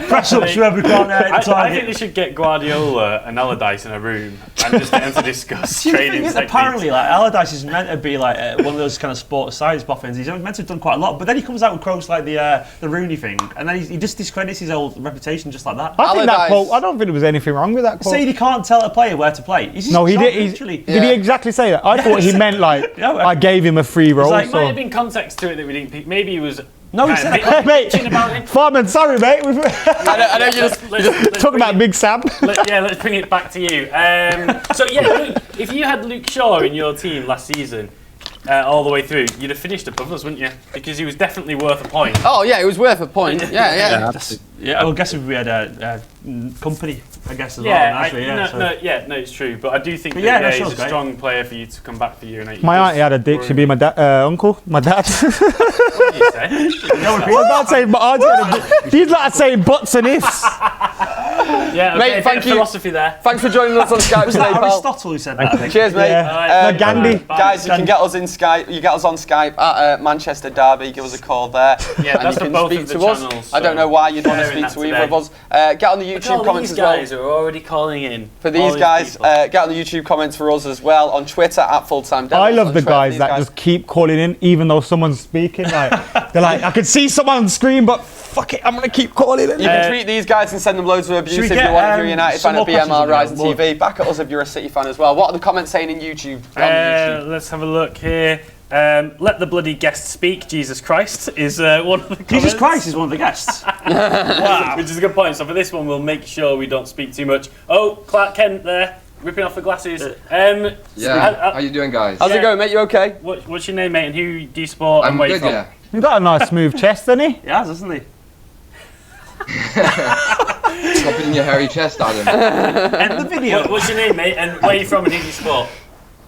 Press ups for every corner. I think they should get Guardiola and Allardyce in a room and just get them to discuss training techniques. Apparently, like Allardyce is meant to be like one of those kind of sports science boffins. He's meant to have done quite a lot, but then he comes out with quotes like the Rooney thing, and then he just discredits his old reputation just like that. I think that quote, I don't think there was anything wrong with that quote. Saying he can't tell a player where to play. No, he did. Did he exactly say that? I thought he meant like I gave him a free role. There might have been context to it that we didn't pick. Maybe he was. No, he said it. Mate, Farman, sorry, mate. I know you're just talking about Big Sam. Let's bring it back to you. So, Luke, if you had Luke Shaw in your team last season, all the way through, you'd have finished above us, wouldn't you? Because he was definitely worth a point. Oh yeah, it was worth a point. Yeah. Yeah, I guess if we had a company, I guess as Yeah, well. Actually, no, it's true. But I do think yeah, that that he's show's a great. strong player for you to come back for you. And My auntie had a dick. She'd be my uncle, my dad. What did you say? I was about to say my auntie had a dick. These lot are saying buts and ifs. Yeah, Mate, okay, thank you. Philosophy there. Thanks for joining us on Skype Was today, that pal. Aristotle who said that? I think? Cheers, mate. Yeah. Gandhi. Guys, you can get us in Skype. You get us on Skype at Manchester Derby. Give us a call there, Yeah, and that's you for can both speak of the to us. channels, I don't know why you'd want to sharing speak that to either today. of us. Get on the YouTube comments as well. These guys are already calling in. For these guys, get on the YouTube comments for us as well. On Twitter at FullTimeDEVILS. I love on the Twitter, guys these that just keep calling in, even though someone's speaking. Like they're like, I can see someone on the screen, but fuck it, I'm gonna keep calling in. You can tweet these guys and send them loads of abuse Should if we you get, want. If you're a United some fan more at questions BMR on Rising there? TV. Back at us if you're a City fan as well. What are the comments saying in YouTube? On YouTube? Let's have a look here. Let the bloody guest speak. Jesus Christ is one of the comments. Jesus Christ is one of the guests. Wow. Which is a good point. So for this one, we'll make sure we don't speak too much. Oh, Clark Kent there, ripping off the glasses. Yeah, how you doing, guys? How's it going, mate? You okay? What's your name, mate, and who do you support and I'm where you good, from? yeah. He's got a nice smooth chest, hasn't he? He has, hasn't he? Stop it in your hairy chest, Adam. End the video. What's your name, mate, and where you from and who do you support?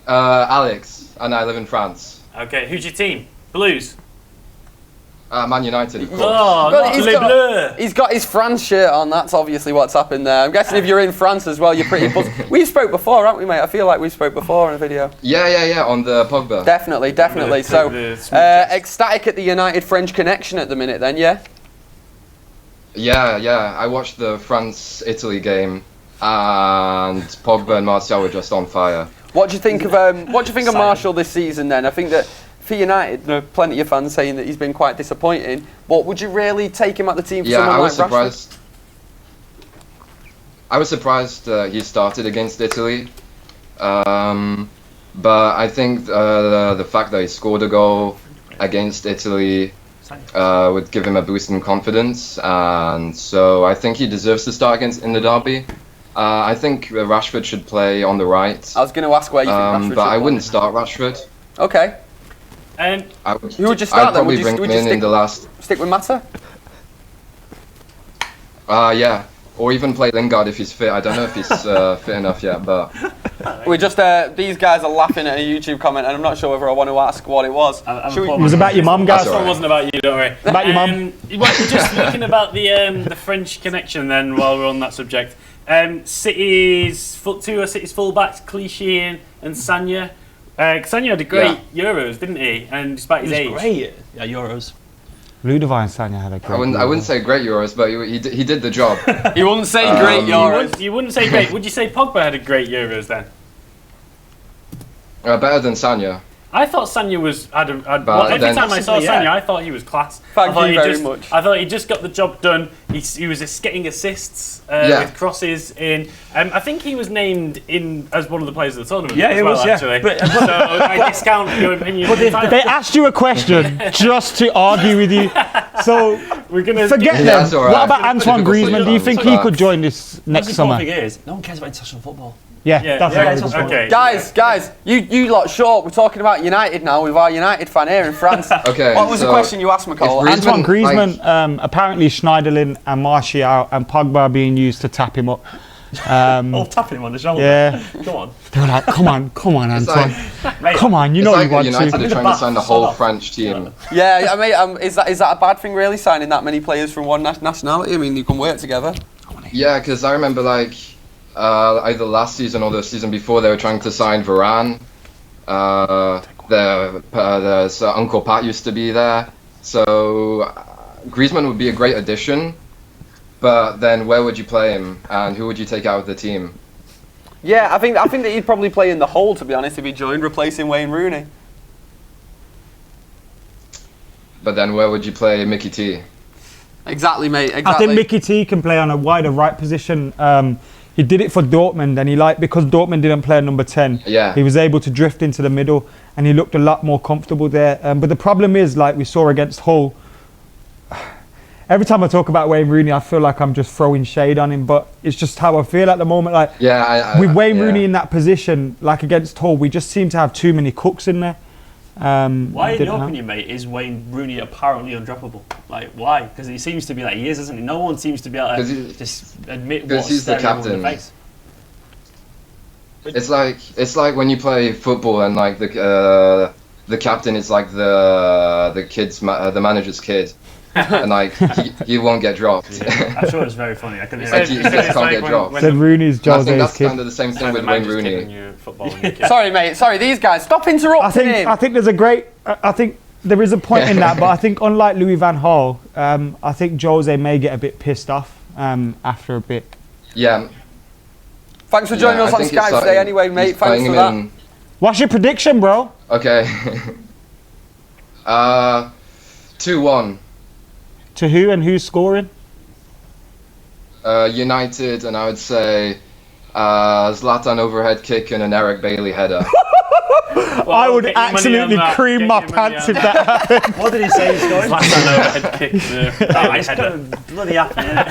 Alex, and I live in France. Okay, who's your team? Blues. Man United, of course. Oh, Well, not he's Le got- Bleu. He's got his France shirt on. That's obviously what's happened there. I'm guessing if you're in France as well, you're pretty buzzed. We've spoke before, haven't we, mate? I feel like we spoke before in a video. Yeah, on the Pogba. Definitely. So, ecstatic at the United French connection at the minute then, yeah? Yeah, I watched the France-Italy game, and Pogba and Martial were just on fire. What do you think of Martial this season then? I think that for United, there are plenty of fans saying that he's been quite disappointing. But would you really take him at the team for someone I was like Rashford? surprised. I was surprised he started against Italy, but I think the fact that he scored a goal against Italy would give him a boost in confidence, and so I think he deserves to start in the derby. I think Rashford should play on the right, I was going to ask where you think Rashford but should I play. wouldn't start Rashford. Okay. And Who would you start I'd then? probably Would bring you him in stick, the last. stick with Mata? Yeah, or even play Lingard if he's fit. I don't know if he's fit enough yet, but We just these guys are laughing at a YouTube comment, and I'm not sure whether I want to ask what it was. I'm Should we- It was about your mum, guys. That's This all one right. wasn't about you, don't worry. About your mum. Just looking about the French connection then, while we're on that subject. City's two of City's fullbacks, Clichy and Sanya. Sanya had a great Euros, didn't he? And despite his age. Great. Yeah, Euros. Ludovic Sanya had a great I wouldn't say great Euros, but he did the job. He wouldn't say great Euros. You wouldn't say great. Would you say Pogba had a great Euros then? Better than Sanya. I thought Sanya was. But Every then- time I saw Yeah. Sanya, I thought he was class. Thank I thought you he very much. I thought he just got the job done. He was just getting assists Yeah. with crosses in. I think he was named in as one of the players of the tournament. Yeah, as he well, was, yeah. actually. But- So I discount your opinion. entirely. They asked you a question just to argue with you. So We're gonna forget Yeah, them. that's all right. What about Antoine Difficult Griezmann? Do you think he solutions, could join this next The summer? thing is, no one cares about international football. Yeah, Yeah, that's yeah, what I it's was okay. Guys, you lot short. We're talking about United now with our United fan here in France. Okay. What was the so question you asked, McCall? if Antoine Griezmann, Griezmann, apparently Schneiderlin and Martial and Pogba are being used to tap him up. Tapping him on the shoulder. Yeah, Come on. they were like, come on, It's Antoine. like, Come on, you it's know like you want United to. are trying to sign the whole French team. Yeah, I mean, is that a bad thing really, signing that many players from one nationality? I mean, you can work together. Yeah, because I remember either last season or the season before they were trying to sign Varane. There's Uncle Pat used to be there, so Griezmann would be a great addition. But then where would you play him, and who would you take out of the team? Yeah, I think that he'd probably play in the hole, to be honest, if he joined, replacing Wayne Rooney. But then where would you play Mickey T? Exactly, mate. I Exactly. think Mickey T can play on a wider right position. He did it for Dortmund, and because Dortmund didn't play a number 10, Yeah. he was able to drift into the middle, and he looked a lot more comfortable there. But the problem is, like we saw against Hull, every time I talk about Wayne Rooney, I feel like I'm just throwing shade on him, but it's just how I feel at the moment. Like Yeah, with Wayne yeah. Rooney in that position, like against Hull, we just seem to have too many cooks in there. Why, in didn't your have. opinion, mate, is Wayne Rooney apparently undroppable? Like, why? Because he seems to be like he is, isn't he? No one seems to be able to just admit what's he's the staring him in the captain. face. It's like when you play football and like the captain is like the manager's kid, and like he won't get dropped. I'm sure it's very funny. I can Like, he just can't get dropped. Said Rooney's And I think Jose's that's kid. kind of the same thing with Wayne Rooney. Sorry, mate. Sorry, these guys. Stop interrupting him. I think there's a great. I think there is a point in that, but I think unlike Louis van Gaal, I think Jose may get a bit pissed off after a bit. Yeah. Thanks for joining us on Skype today, anyway, mate. Thanks for that. What's your prediction, bro? Okay. 2-1. To who and who's scoring? United, and I would say Zlatan overhead kick and an Eric Bailey header. I would absolutely cream my pants if that happened. What did he say he's going? Overhead kick. It's going to bloody happen, isn't it?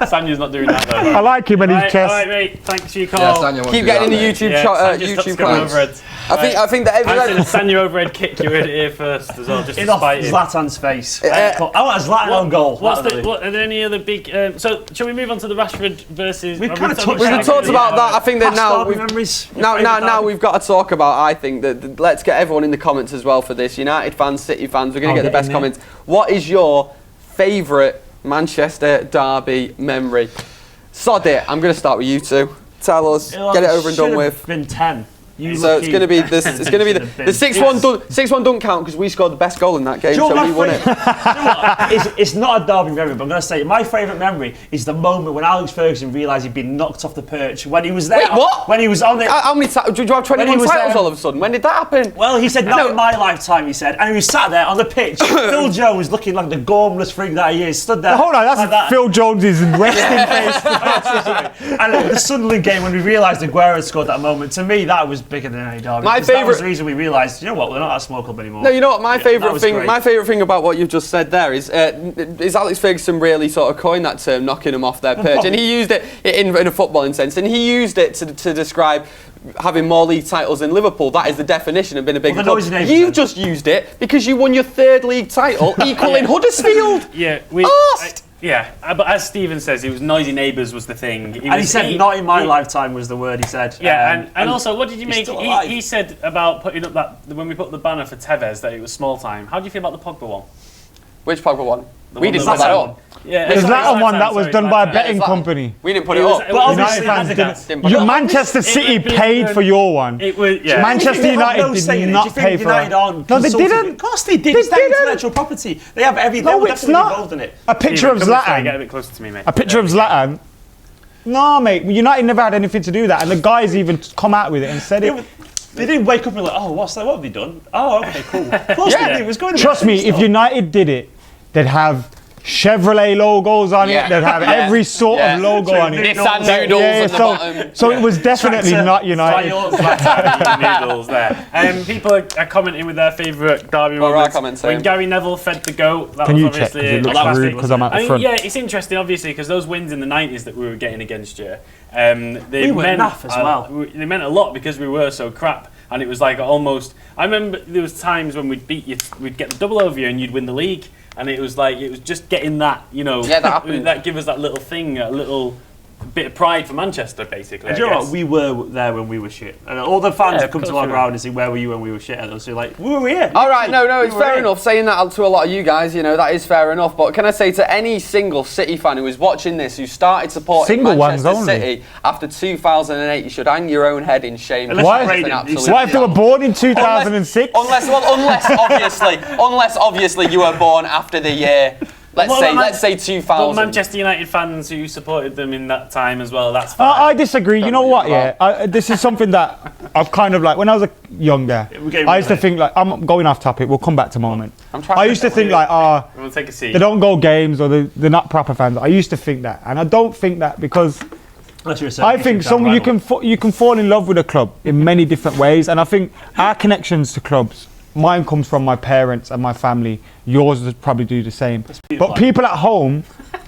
Sanya's not doing that though. I like him and his chest. Alright, mate. Thanks for your call. Yeah, Sanya wants Keep to getting in do the that, YouTube comments. overhead. I think that I said Sanya overhead kick. You heard it here first as well. Just In to off spite him. Zlatan's face. I want a Zlatan on goal. Are there any other big? So, shall we move on to the Rashford versus? We've kind of We've talked about that. I think that now we've got to talk about. I think that let's get everyone in the comments as well for this. United fans, City fans. We're going to get the best comments. What is your favourite Manchester derby memory? Sod it. I'm going to start with you two. Tell us. Get it over and done with. Been 10. So it's going to be this. It's going to be the 6-1. 6-1 don't count because we scored the best goal in that game, so we won it. It's not a derby memory, but I'm going to say my favourite memory is the moment when Alex Ferguson realised he'd been knocked off the perch when he was there. Wait, what? When he was on it. How many times? Do you have 21 titles all of a sudden? When did that happen? Well, he said not in my lifetime. He said, and he was sat there on the pitch. Phil Jones, looking like the gormless freak that he is, stood there. Hold on, that's like that. Phil Jones's resting face. And the Sunderland game when we realised Aguero had scored that moment. To me, that was bigger than any derby. My That was the favourite. reason we realised, you know what, we're not a small club anymore. No, you know what? My that favourite was thing. great. My favourite thing about what you've just said there is Alex Ferguson really sort of coined that term, knocking them off their perch, and he used it in a footballing sense, and he used it to describe having more league titles than Liverpool. That is the definition of being a bigger the club. noisy neighbours You've then. just used it because you won your 3rd league title, equaling Huddersfield. Yeah, but as Stephen says, it was noisy neighbours was the thing. And he said, "Not in my lifetime" was the word he said. Yeah, and also, what did you make? still alive. He said about putting up that when we put the banner for Tevez that it was small time. How do you feel about the Pogba one? Which Pogba one? We one didn't that put that was- up. Yeah, There's that Zlatan, one that was sorry, done by a Zlatan. betting Zlatan. company. We didn't put It it was- up. it was obviously obviously Adidas. Didn't put it up. Manchester City would be paid the- for your one. It was yeah. Manchester United did not pay for it. No, they didn't. Of course they did. They It's their didn't. intellectual property. They have every. No, They were it's definitely not. involved in it. A picture of Get a Zlatan. bit closer to me, mate. A picture of Zlatan. No, mate. United never had anything to do with that, and the guys even come out with it and said it. They didn't wake up and be like, "Oh, what's that? What have they done? Oh, okay, cool." Of course they did. It was going to be Trust me, if United did it, they'd have Chevrolet logos on Yeah. it. They'd have every sort of logo on it. Nissan noodles at the bottom. So it was definitely not United. Noodles there. People are commenting with their favourite derby What are our moments. comments When saying? Gary Neville fed the goat, that Can was you check? obviously 'Cause it looks classic. rude 'cause I'm at the I mean, front. yeah, it's interesting, obviously, because those wins in the 90s that we were getting against you, We were naff as well. They meant a lot because we were so crap. And it was like almost. I remember there was times when we'd beat you, we'd get the double over you, and you'd win the league. And it was like it was just getting that, you know, Yeah, that happened. that give us that little thing, a little bit of pride for Manchester, basically. And I do you know guess. what? We were there when we were shit. And all the fans Yeah, have of come to course our we ground and say, "Where were you when we were shit?" And they'll say, "Like, we were here." All right, no, it's We fair were enough. Saying that to a lot of you guys, you know, that is fair enough. But can I say to any single City fan who is watching this, who started supporting Single ones Manchester only. City after 2008, you should hang your own head in shame. Unless Why? you're It's an Braden, absolute What if they were disaster. born in 2006? Unless obviously you were born after the year. Let's say 2000. But Manchester United fans who supported them in that time as well, that's fine. I disagree. You know what? Yeah, this is something that I've kind of like when I was younger. I used to think like I'm going off topic. We'll come back to moment. I used to think like, We'll take a seat. they don't go games or they're not proper fans. I used to think that, and I don't think that because Unless you're a I think you can fall in love with a club in many different ways, and I think our connections to clubs. Mine comes from my parents and my family. Yours would probably do the same. But people at home,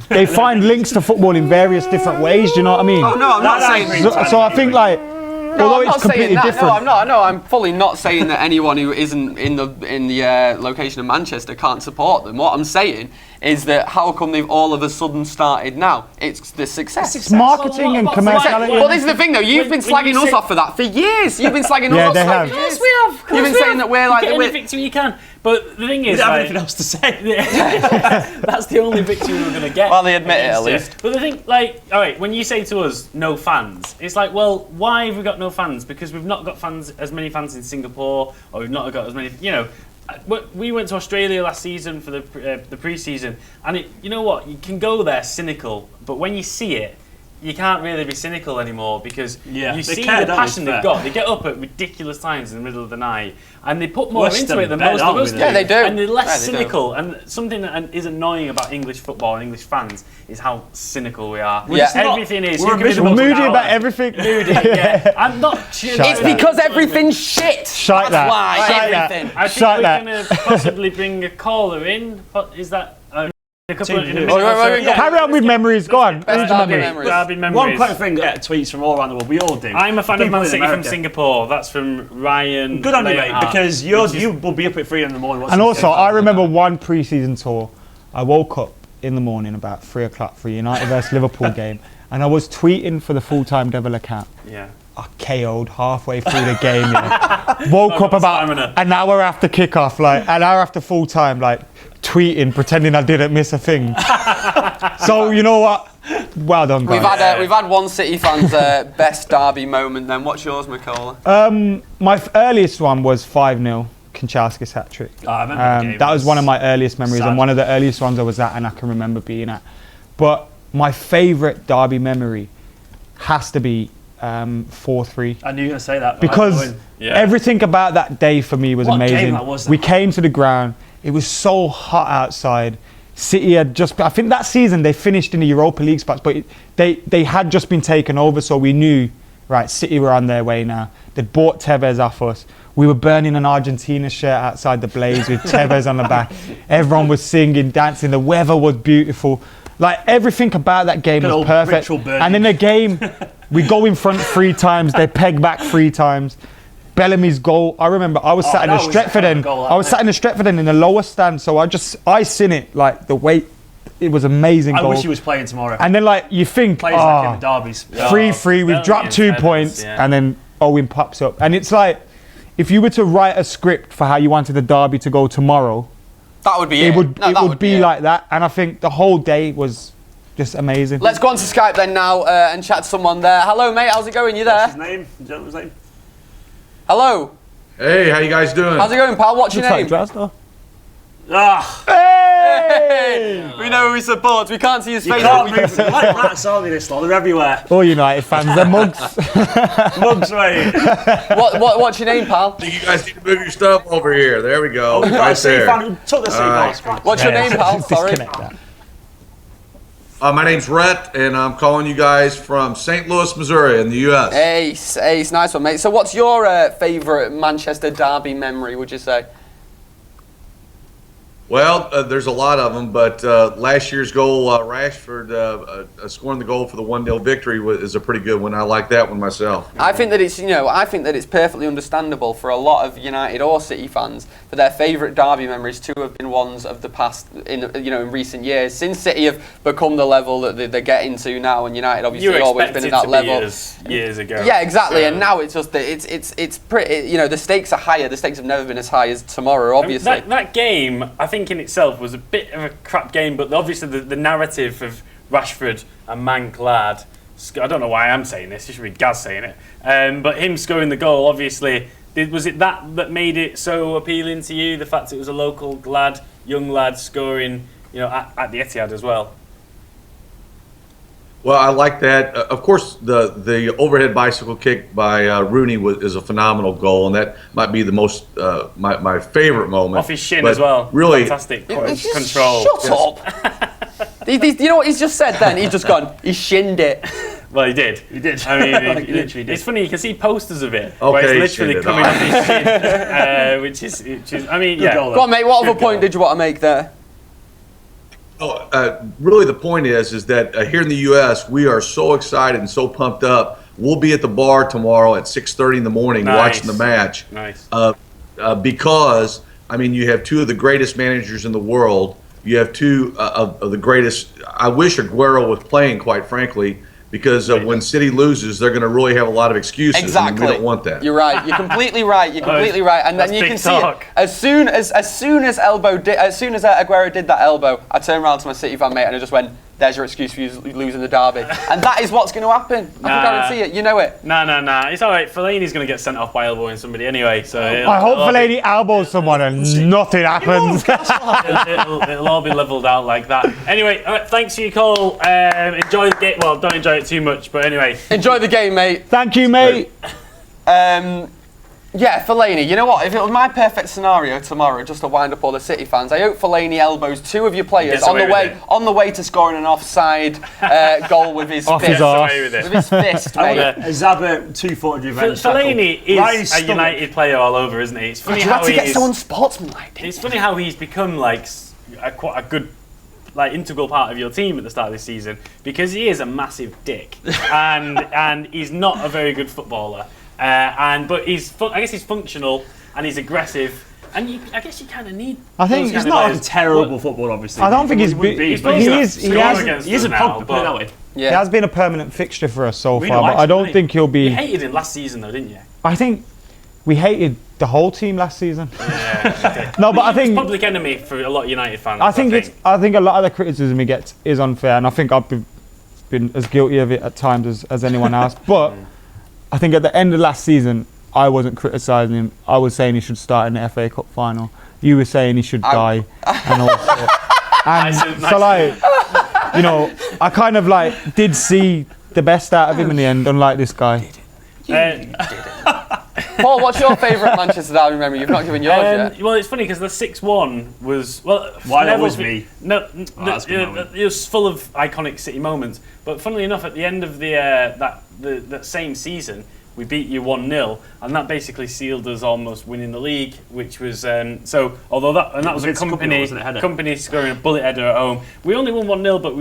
they find links to football in various different ways. Do you know what I mean? Oh no, I'm not saying. So I think like Although I'm not it's saying completely that. different. No, I'm not. No, I'm fully not saying that anyone who isn't in the location of Manchester can't support them. What I'm saying is that how come they've all of a sudden started now? It's the success. It's marketing and commerciality. Well, this is the thing though. You've been slagging us off for that for years. You've been slagging us off they for have. years. Of course we have. You've been saying that we're like Get that any we're. victory you can. But the thing is, You don't have like, anything else to say. that's the only victory we're going to get. Well, they admit it at against least. But the thing, like, all right, when you say to us, no fans, it's like, well, why have we got no fans? Because we've not got as many fans in Singapore, or we've not got as many, you know. We went to Australia last season for the pre-season, and you know what? You can go there cynical, but when you see it, you can't really be cynical anymore because you see the passion they've got. They get up at ridiculous times in the middle of the night, and they put more into it than most of us do. Yeah, they do. And they're less Yeah, they cynical. And something that is annoying about English football and English fans is how cynical we are. Yeah. Everything is. We're Moody about everything. Moody, yeah. I'm not. It's because everything's shit. Shite That's that. why Shite that. everything. I think Shut we're that. going to possibly bring a caller in. But is that a couple in a minute? Carry on with memories. Go on. Best Who's derby memory? memories. Derby memories. One quick thing, get tweets from all around the world. We all do. I'm a fan of People Man in City from America. Singapore. That's from Ryan. Good on you, mate, Leonhardt, because you will be up at 3 in the morning. And also, I remember one pre-season tour. I woke up in the morning about 3 o'clock for a United vs Liverpool game, and I was tweeting for the Full-Time Devil account. Yeah. I KO'd halfway through the game. Yeah. Woke up about stamina. an hour after kickoff, like an hour after full time, like tweeting, pretending I didn't miss a thing. So you know what? Well done, guys. We've had one City fan's best derby moment. Then what's yours, Mikola? My earliest one was 5-0. Kanchelskis hat-trick. Oh, I remember the game. That was one of my earliest memories Sad. and one of the earliest ones I was at and I can remember being at. But my favourite derby memory has to be 4-3. I knew you were going to say that. Because everything about that day for me was What amazing. game that was, We though? came to the ground. It was so hot outside. City had just, I think that season they finished in the Europa League spots, but they had just been taken over, so we knew, right, City were on their way now. They'd bought Tevez off us. We were burning an Argentina shirt outside the Blaze with Tevez on the back. Everyone was singing, dancing. The weather was beautiful. Like, everything about that game Good was old perfect. ritual burning. And in the game, we go in front 3 times, they peg back 3 times. Bellamy's goal, I remember I was sat in the that was a Stretford hell of a end. goal, I was sat in the Stretford end in the lower stand, so I seen it, like the weight, it was amazing I goal. wish he was playing tomorrow. And then like you think, Players like him in derbies. 3-3, we've dropped 2 Tevez, points, yeah. and then Owen pops up. And it's like, if you were to write a script for how you wanted the derby to go tomorrow, That would be it it. would No, it that would be it. like that. And I think the whole day was just amazing. Let's go on to Skype then now and chat to someone there. Hello, mate. How's it going? You What's his there? name? The gentleman's name? Hello. Hey, how you guys doing? How's it going, pal? What's your name? Ah, Hey! We know who he supports. We can't see his you face. can't move them. Like rats, aren't they, this lot? They're everywhere. All United fans, they're mugs. Mugs, mate. What's your name, pal? I think you guys need to move your stuff over here. There we go. We've got a Right City there. fan who took the City Alright. goal. What's your name, pal? Sorry. Disconnect that. My name's Rhett, and I'm calling you guys from St. Louis, Missouri, in the U.S. Ace, nice one, mate. So, what's your favourite Manchester derby memory? Would you say? Well, there's a lot of them, but last year's goal, Rashford scoring the goal for the 1-0 victory is a pretty good one. I like that one myself. I think that it's perfectly understandable for a lot of United or City fans for their favourite derby memories to have been ones of the past in recent years. Since City have become the level that they're getting to now, and United obviously always been at that level. Years ago. Yeah, exactly. So- And now it's just that it's pretty. The stakes are higher. The stakes have never been as high as tomorrow. Obviously. That game, I think in itself was a bit of a crap game, but obviously the narrative of Rashford and Mank lad, I don't know why I'm saying this, it should be Gaz saying it, but him scoring the goal, obviously, was it that made it so appealing to you, the fact it was a local lad, young lad scoring, at the Etihad as well? Well, I like that. Of course, the overhead bicycle kick by Rooney is a phenomenal goal, and that might be the most my favorite moment. Off his shin But as well. Really, Fantastic Just control. Shut up. You know what he's just said then? He's just gone, he shinned it. Well, he did. He did. I mean, He literally did. It's funny, you can see posters of it, Okay, where he it's literally shinned it. coming off his shin, which is, I mean, yeah. goal, Go on, mate, what other Good point goal. did you want to make there? really the point is that here in the U.S. we are so excited and so pumped up We'll be at the bar tomorrow at 6:30 in the morning watching the match. Nice. Because I mean, you have two of the greatest managers in the world. You have two of the greatest. I wish Aguero was playing, quite frankly, because when City loses, they're going to really have a lot of excuses. Exactly. And we don't want that. You're right. You're completely right. You're completely right. And then you can see it. As soon as Aguero did that elbow, I turned around to my City fan mate and I just went, "There's your excuse for you losing the derby." And that is what's going to happen. I can guarantee it. You know it. Nah. It's all right. Fellaini's going to get sent off by elbowing somebody anyway. So I hope Fellaini elbows someone and nothing happens. it'll all be levelled out like that. Anyway, all right, thanks for your call. Enjoy the game. Well, don't enjoy it too much, but anyway. Enjoy the game, mate. Thank you, mate. Yeah, Fellaini, you know what? If it was my perfect scenario tomorrow, just to wind up all the City fans, I hope Fellaini elbows two of your players on the way to scoring an offside goal with his fist. With his fist, mate. Zabba 2-footed revenge. Fellaini is a United player all over, isn't he? It's funny how he gets so unsportsmanlike. It's funny how he's become like quite a good, like, integral part of your team at the start of this season, because he is a massive dick and he's not a very good footballer. But I guess he's functional and he's aggressive, and I guess you kind of need. I think he's not a terrible footballer, obviously. I don't think he's big. He is a pump, but he has been a permanent fixture for us so far. But I don't think he'll be. You hated him last season, though, didn't you? I think we hated the whole team last season. Yeah. No, but I think public enemy for a lot of United fans. I think a lot of the criticism he gets is unfair, and I think I've been as guilty of it at times as anyone else. But I think at the end of last season, I wasn't criticising him. I was saying he should start in the FA Cup final. You were saying he should die, and all that. So, like, you know, I kind of like did see the best out of him in the end, unlike this guy. Paul, what's your favourite Manchester Derby memory? You've not given yours yet. Well, it's funny because the 6-1 was why that was me. No, it was full of iconic City moments. But funnily enough, at the end of that same season, we beat you 1-0, and that basically sealed us almost winning the league. Which was although that was a company scoring a bullet header at home. We only won 1-0, but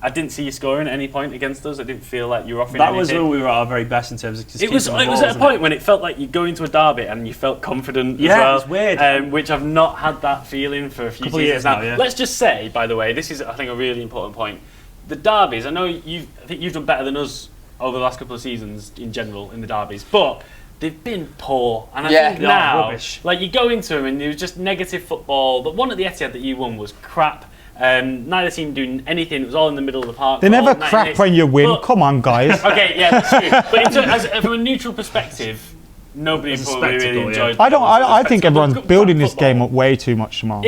I didn't see you scoring at any point against us. I didn't feel like you were offering anything. That was when we were at our very best in terms of just it was at a point when it felt like you go into a derby and you felt confident as well. It was weird. Which I've not had that feeling for a few seasons now. Let's just say, by the way, this is, I think, a really important point. The derbies, I think you've done better than us over the last couple of seasons in general in the derbies, but they've been poor. And I think now, rubbish. Like, you go into them and it was just negative football. The one at the Etihad that you won was crap. Neither team doing anything. It was all in the middle of the park. They never crap when you win. Come on, guys. Okay, yeah, that's true. But from a neutral perspective, nobody probably really enjoyed. I think everyone's building this game up way too much tomorrow.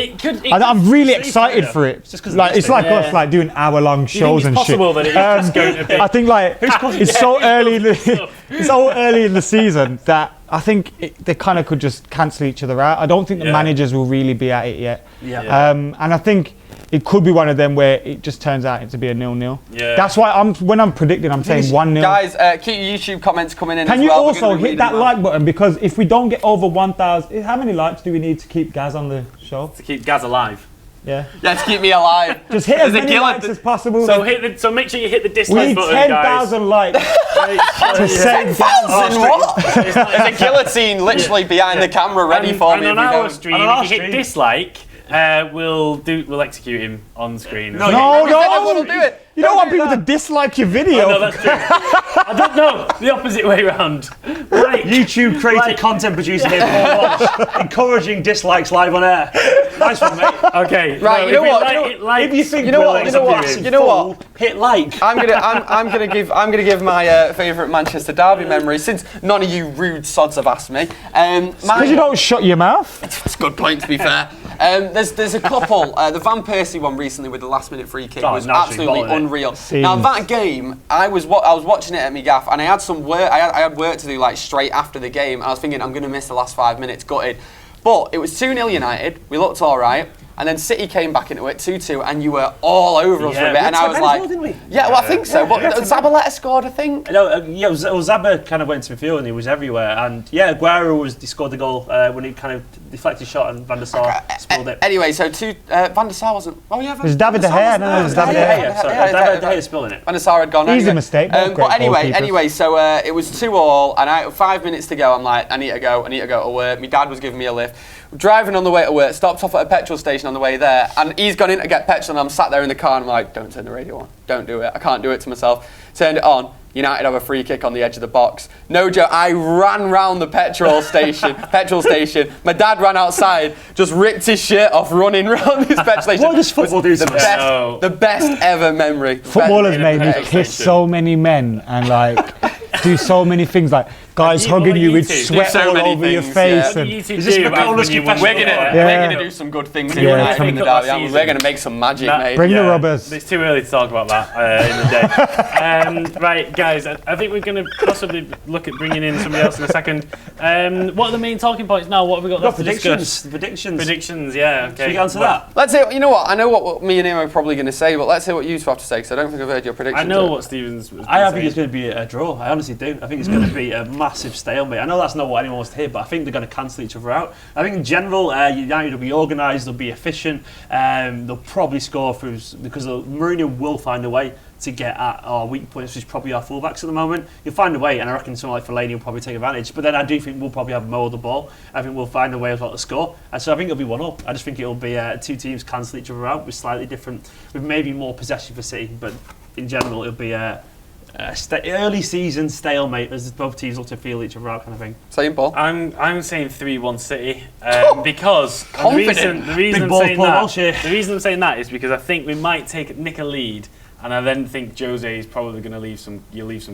I'm really excited for it. It's like us, like doing hour-long shows and shit. That it is just going to be. I think like it's so early. It's so early in the season that I think they kind of could just cancel each other out. I don't think the managers will really be at it yet. And I think it could be one of them where it just turns out to be a 0-0. Yeah. That's why when I'm predicting, I'm saying 1-0. Guys, keep your YouTube comments coming in. Can as you well. also hit that like button, because if we don't get over 1,000, how many likes do we need to keep Gaz on the show? To keep Gaz alive. Yeah. Yeah, to keep me alive. Just hit as many likes as possible. So make sure you hit the dislike button, guys. We need 10,000 likes to save 10,000 what? There's a guillotine literally behind the camera ready for me. And on our stream, if you hit dislike, we'll execute him on screen. No, Everyone will do it. You don't want people to dislike your video. Oh, no, that's true. I don't know. The opposite way around. Right. YouTube creator, content producer here, Paul Walsh, encouraging dislikes live on air. Nice one, mate. Okay. Right. No, you know what? If you think you know what? Hit like. I'm gonna give my favourite Manchester Derby memory, since none of you rude sods have asked me. Because you don't shut your mouth. It's a good point, to be fair. There's a couple. The Van Persie one recently with the last-minute free kick was absolutely unreal. Now that game, I was watching it at my gaff, and I had some work. I had work to do like straight after the game. And I was thinking I'm going to miss the last 5 minutes, gutted. But it was 2-0 United. We looked all right. and then City came back into it 2-2, and you were all over us for a bit, and I was like, didn't we? yeah, well, I think so. But Zabaleta scored, I think. No, Zaba kind of went to midfield and he was everywhere. And yeah, Aguero he scored the goal when he kind of deflected shot and Van der Sar spilled it. Anyway, so Van der Sar wasn't. Oh yeah, It was David De Gea. No, it was David De Gea. Sorry, David De Gea spilling it. Van der Sar had gone. Easy mistake. But anyway, so it was 2-2, and 5 minutes to go. I'm like, I need to go to work. My dad was giving me a lift. Driving on the way to work, stopped off at a petrol station on the way there, and he's gone in to get petrol, and I'm sat there in the car, and I'm like, don't turn the radio on. Don't do it. I can't do it to myself. Turned it on. United have a free kick on the edge of the box. No joke, I ran round the petrol station. My dad ran outside, just ripped his shirt off, running round this petrol station. What does football do to the best ever memory. Footballers made me kiss so many men and like do so many things, like guys hugging you with sweat all over your face. Yeah. And We're gonna do some good things here. We're gonna make some magic, mate. Bring the rubbers. It's too early to talk about that in the day. Right, guys, I think we're going to possibly look at bringing in somebody else in a second. What are the main talking points now? What have we got left to discuss? Predictions, yeah. Okay. Should we answer that? Let's say, you know what? I know what me and him are probably going to say, but let's hear what you two have to say, because I don't think I've heard your predictions. I know what Stephen's. I think it's going to be a draw. I honestly do. I think it's going to be a massive stalemate. I know that's not what anyone wants to hear, but I think they're going to cancel each other out. I think in general, United will be organised, they'll be efficient, they'll probably score through, because Mourinho will find a way to get at our weak points, which is probably our fullbacks at the moment. You'll find a way, and I reckon someone like Fellaini will probably take advantage. But then I do think we'll probably have more of the ball. I think we'll find a way as well to score. And so I think it'll be 1-1. I just think it'll be two teams cancel each other out with slightly different, with maybe more possession for City. But in general, it'll be a early season stalemate as both teams look to feel each other out, kind of thing. Same ball. I'm saying 3-1 City because the reason I'm saying that is because I think we might nick a lead. And I then think Jose is probably going to leave some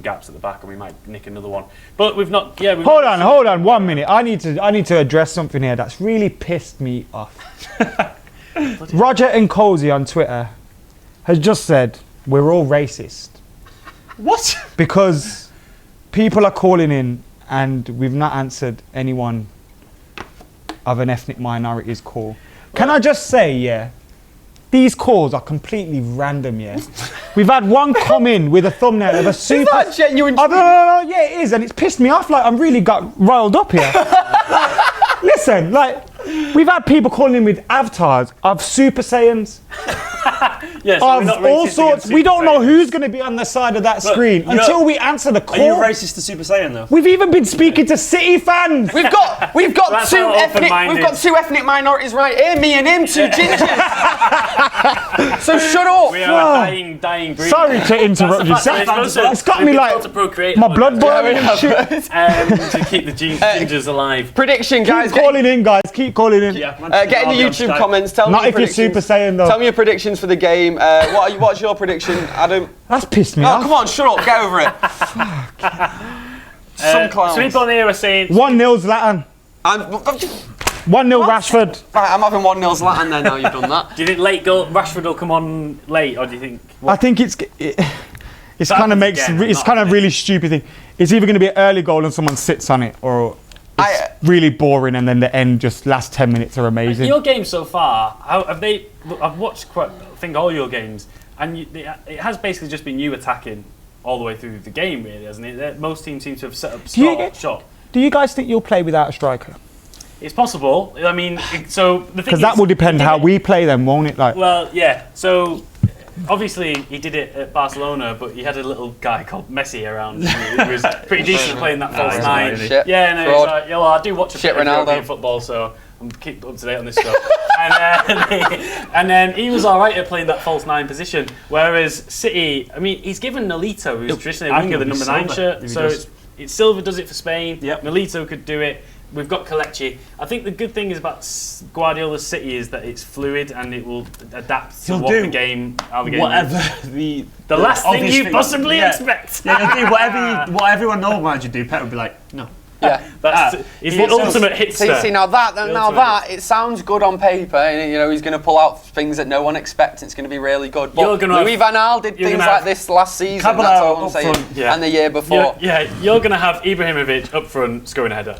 gaps at the back, and we might nick another one. But we've not. Yeah. Hold on, 1 minute. I need to address something here that's really pissed me off. Roger and Cozy on Twitter has just said we're all racist. What? Because people are calling in, and we've not answered anyone of an ethnic minority's call. Can I just say, yeah? These calls are completely random, yeah. We've had one come in with a thumbnail of a super. Is that genuine? No, yeah, it is, and it's pissed me off. Like I'm really got riled up here. Listen, like we've had people calling in with avatars of Super Saiyans. Yes, of all sorts. We don't know who's going to be on the side of that screen until we answer the call. Are you racist to Super Saiyan though? We've even been speaking to City fans. We've got two ethnic minorities right here. Me and him, two gingers. So shut up. We are a dying breed. Sorry to interrupt you. It's got me like my blood boiling and shit. To keep the gingers alive. Prediction, guys. Keep calling in, guys. Keep calling in. Get in the YouTube comments. Tell me Not your if you're predictions. Super Saiyan though. Tell me your predictions for the game. What's your prediction, Adam? That's pissed me Oh, off. come on, shut up. Get over it. Some clowns. Some people on here are saying 1-0 Zlatan. 1-0 Rashford. Right, I'm having 1-0 Zlatan then. Now you've done that. Do you think late goal Rashford will come on late, or do you think? I think it's kind of makes it's kind of really stupid thing. It's either going to be an early goal and someone sits on it, or it's really boring and then the end just last 10 minutes are amazing. Your games so far, I've watched I think all your games, and it has basically just been you attacking all the way through the game, really, hasn't it? Most teams seem to have set up shot. Do you guys think you'll play without a striker? It's possible. I mean, so the thing because that will depend how we play them, won't it? Like, well, yeah. So obviously he did it at Barcelona, but he had a little guy called Messi around. He was pretty decent at playing that false nine. Yeah, no, it's like, I do watch a bit of European football, so I'm keep up to date on this stuff. and then he was all right at playing that false nine position. Whereas City, I mean, he's given Nolito, who's traditionally a winger, the number 9 shirt. So it's Silva does it for Spain. Yep. Nolito could do it. We've got Kelechi. I think the good thing is about Guardiola's City is that it's fluid and it will adapt to how the game whatever is. The last thing you possibly expect. Yeah, he'll do whatever everyone normal manager do. Pep would be like, no. He's the ultimate hipster. See now that it sounds good on paper, and you know he's going to pull out things that no one expects. It's going to be really good. But Louis van Gaal did things like this last season. That's all I'm saying. And the year before. You're going to have Ibrahimovic up front scoring a header.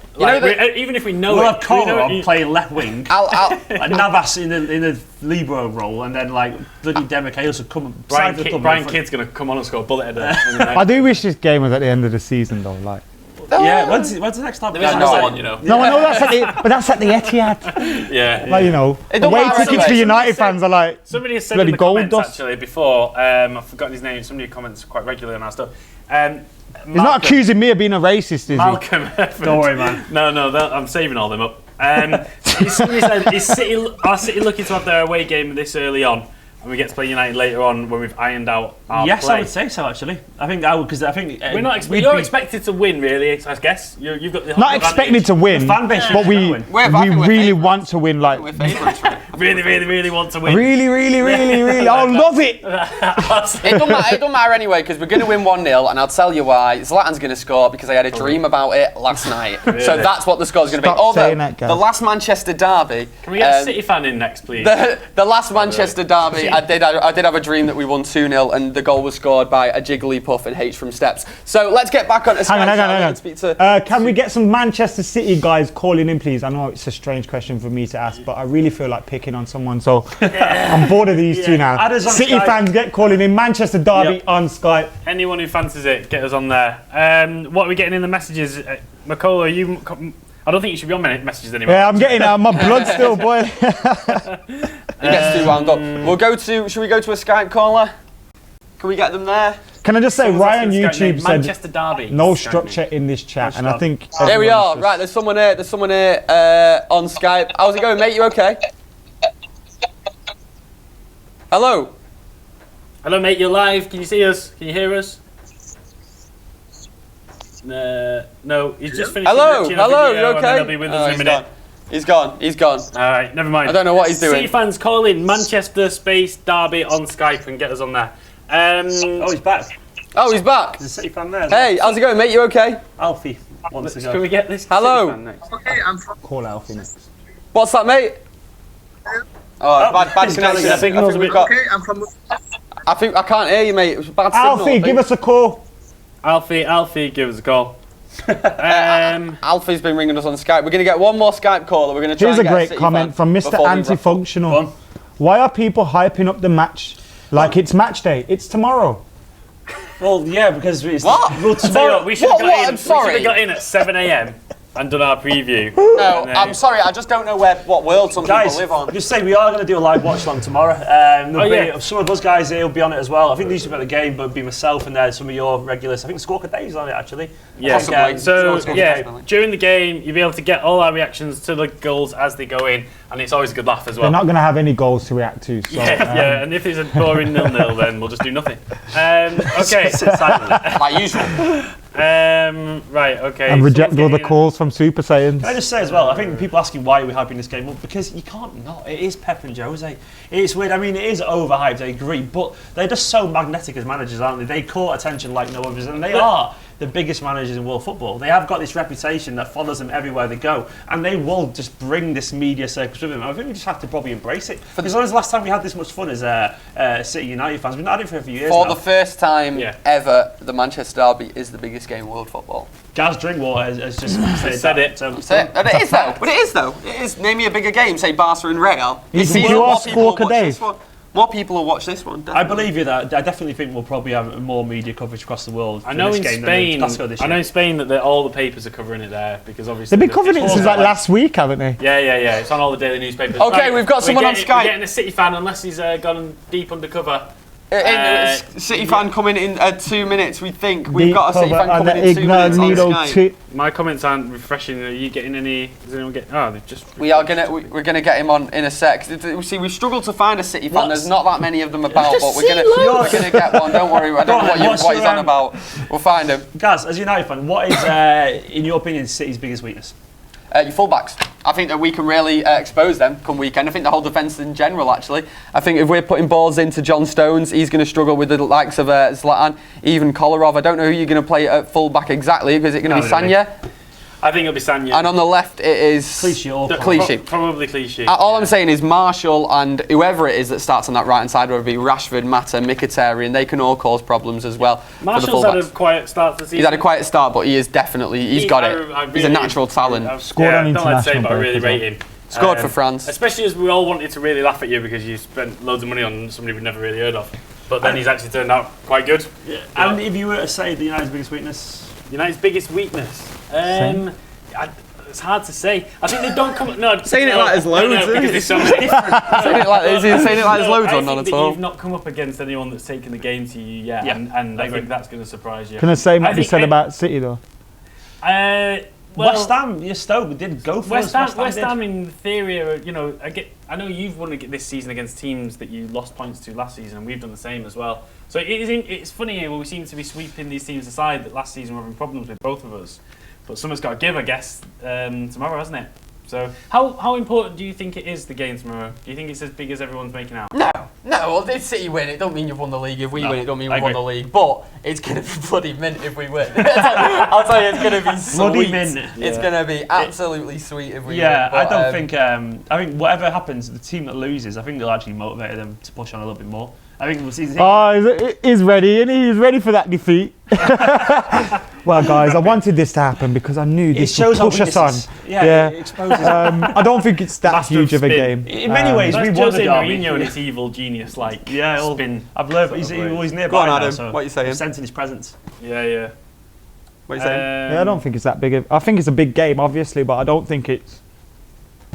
Even if we know we'll have Kolarov playing left wing, and Navas in the libero role, and then like bloody Demichelis will come. Brian Kidd's going to come on and score a bullet header. I do wish this game was at the end of the season though. Like. Yeah, when's the next time? There is no one, you know. No, I know that's at the Etihad. Yeah. Like, you know, away tickets for United fans are like somebody has said in the comments actually before, I've forgotten his name, somebody comments quite regularly on our stuff. He's not accusing me of being a racist, is he? Malcolm. Don't worry, man. No, I'm saving all them up. Somebody said, are City looking to have their away game this early on? And we get to play United later on when we've ironed out our Yes, play. I would say so. Actually, I think I would because I think you're expected to win, really. I guess you've got the not expected to win, fan base, but we really want to win. Like really want to win. Really. I love it. It don't matter anyway because we're going to win 1-0, and I'll tell you why. Zlatan's going to score because I had a dream about it last night. So that's what the score's going to be. Although the last Manchester derby. Can we get a City fan in next, please? The last Manchester derby. I did have a dream that we won 2-0 and the goal was scored by a Jigglypuff and H from Steps. So let's get back on to Sky. Hang on. Can we get some Manchester City guys calling in, please? I know it's a strange question for me to ask, but I really feel like picking on someone, so I'm bored of these two now. City fans get calling in. Manchester derby on Skype. Anyone who fancies it, get us on there. What are we getting in the messages? Makola, I don't think you should be on messages anymore. Yeah, I'm getting my blood still boiling. It gets too wound up. Should we go to a Skype caller? Can we get them there? Can I just say, Ryan YouTube said Manchester derby. No structure in this chat, and I think here we are. Right, there's someone here. On Skype. How's it going, mate? You okay? Hello. Hello, mate. You're live. Can you see us? Can you hear us? No, he's just finished. Hello, you okay? He'll be with us in a minute. He's gone. All right, never mind. I don't know what he's doing. City fans, call in Manchester space derby on Skype and get us on there. He's back. Oh, he's back. There's a City fan there. Hey, how's it going, mate? You okay? Alfie wants to go. Can we get this Hello. City fan next? Okay, I'm from. call Alfie next. What's that, mate? Bad connection. I think we've got. Okay, I'm from. I can't hear you, mate. It was a bad signal. Alfie, give us a call. Alfie, give us a call. Alfie's been ringing us on Skype. We're going to get one more Skype caller. We're going to try Here's and a get great City comment fan from Mr. before we wrap up. Anti-Functional. Why are people hyping up the match like it's match day? It's tomorrow. Well, yeah, because it's What? We should have What? got in at 7 a.m. and done our preview. No, I'm sorry. I just don't know what world some people live on. Just say we are going to do a live watch along tomorrow. Some of us guys here will be on it as well. I think these will be at the game, but it'll be myself and some of your regulars. I think Squawker Dave's on it actually. Yeah. Possibly. During the game, you'll be able to get all our reactions to the goals as they go in, and it's always a good laugh as well. They're not going to have any goals to react to. So, and if it's a boring 0-0, then we'll just do nothing. Okay. Sit silently. Like usual. Right, okay. And reject all the calls from Super Saiyans. Can I just say as well, I think people asking why we're hyping this game up, because you can't not. It is Pep and Jose. It's weird. I mean, it is overhyped, I agree, but they're just so magnetic as managers, aren't they? They caught attention like no others, and they are the biggest managers in world football. They have got this reputation that follows them everywhere they go, and they will just bring this media circus with them. I think we just have to probably embrace it. Because when was the last time we had this much fun as City United fans? We've not had it for a few years For now. the first time ever, the Manchester derby is the biggest game in world football. Gaz Drinkwater has just said it. And it is though. But it is though. It is. Name me a bigger game. Say Barca and Real. You are Squawker Dave. More people will watch this one. Definitely. I believe you that. I definitely think we'll probably have more media coverage across the world. I know this in game Spain. than the I know in Spain that all the papers are covering it there because obviously They've been covering it since like last week, haven't they? Yeah. It's on all the daily newspapers. Okay, we've got someone on Skype. We're getting a City fan unless he's gone deep undercover. City fan coming in 2 minutes. We think we've got a City fan coming in 2 minutes on Skype. My comments aren't refreshing. Are you getting any? Does anyone get? Oh, they've just. We're gonna get him on in a sec. See, we've struggled to find a City fan. There's not that many of them about, but we're gonna get one. Don't worry. I don't know what he's on about. We'll find him. Gaz, as a United fan, what is, in your opinion, City's biggest weakness? Your fullbacks. I think that we can really expose them come weekend. I think the whole defence in general, actually. I think if we're putting balls into John Stones, he's going to struggle with the likes of Zlatan, even Kolarov. I don't know who you're going to play at fullback exactly. Is it going to be Sanya? I think it'll be Sanya. And on the left, it is Clichy or Clichy. Probably Clichy. All I'm saying is Marshall and whoever it is that starts on that right hand side, whether it be Rashford, Mata, Mkhitaryan, they can all cause problems as well. Marshall's had a quiet start to the season. He's had a quiet start, but he is definitely, he's got it. He's a natural talent. Scored on don't like to say, international but I really break as rate him. Scored for France. Especially as we all wanted to really laugh at you because you spent loads of money on somebody we've never really heard of. But then he's actually turned out quite good. Yeah. And if you were to say the United's biggest weakness? United's biggest weakness? It's hard to say. I think they don't come... No, saying it like there's loads, because there's so many different... saying it like there's loads on, not at all. You've not come up against anyone that's taken the game to you yet, and I think that's going to surprise you. Can I say what you said about City, though? West Ham, your Stoke did go for West Ham in theory, I know you've won this season against teams that you lost points to last season, and we've done the same as well. So it's funny here where we seem to be sweeping these teams aside that last season were having problems with both of us. But someone's got to give, I guess, tomorrow, hasn't it? So how important do you think it is, the game tomorrow? Do you think it's as big as everyone's making out? No. Well, if City win, it don't mean you've won the league. If we win, it don't mean we've won the league. But it's going to be bloody mint if we win. I'll tell you, it's going to be sweet. Bloody mint. It's going to be absolutely sweet if we win. But, I don't think... I think whatever happens, the team that loses, I think they'll actually motivate them to push on a little bit more. I think we'll see. He's ready, and he's ready for that defeat. Well, guys, I wanted this to happen because I knew this would push us on. Yeah. It exposes. I don't think it's that huge of a game. In many ways, we won the derby. Mourinho and his evil genius, spin. I've learned. He's nearby. Go on, now, Adam. so what are you saying? Sensing his presence. Yeah. What are you saying? Yeah, I don't think it's that big. I think it's a big game, obviously, but I don't think it's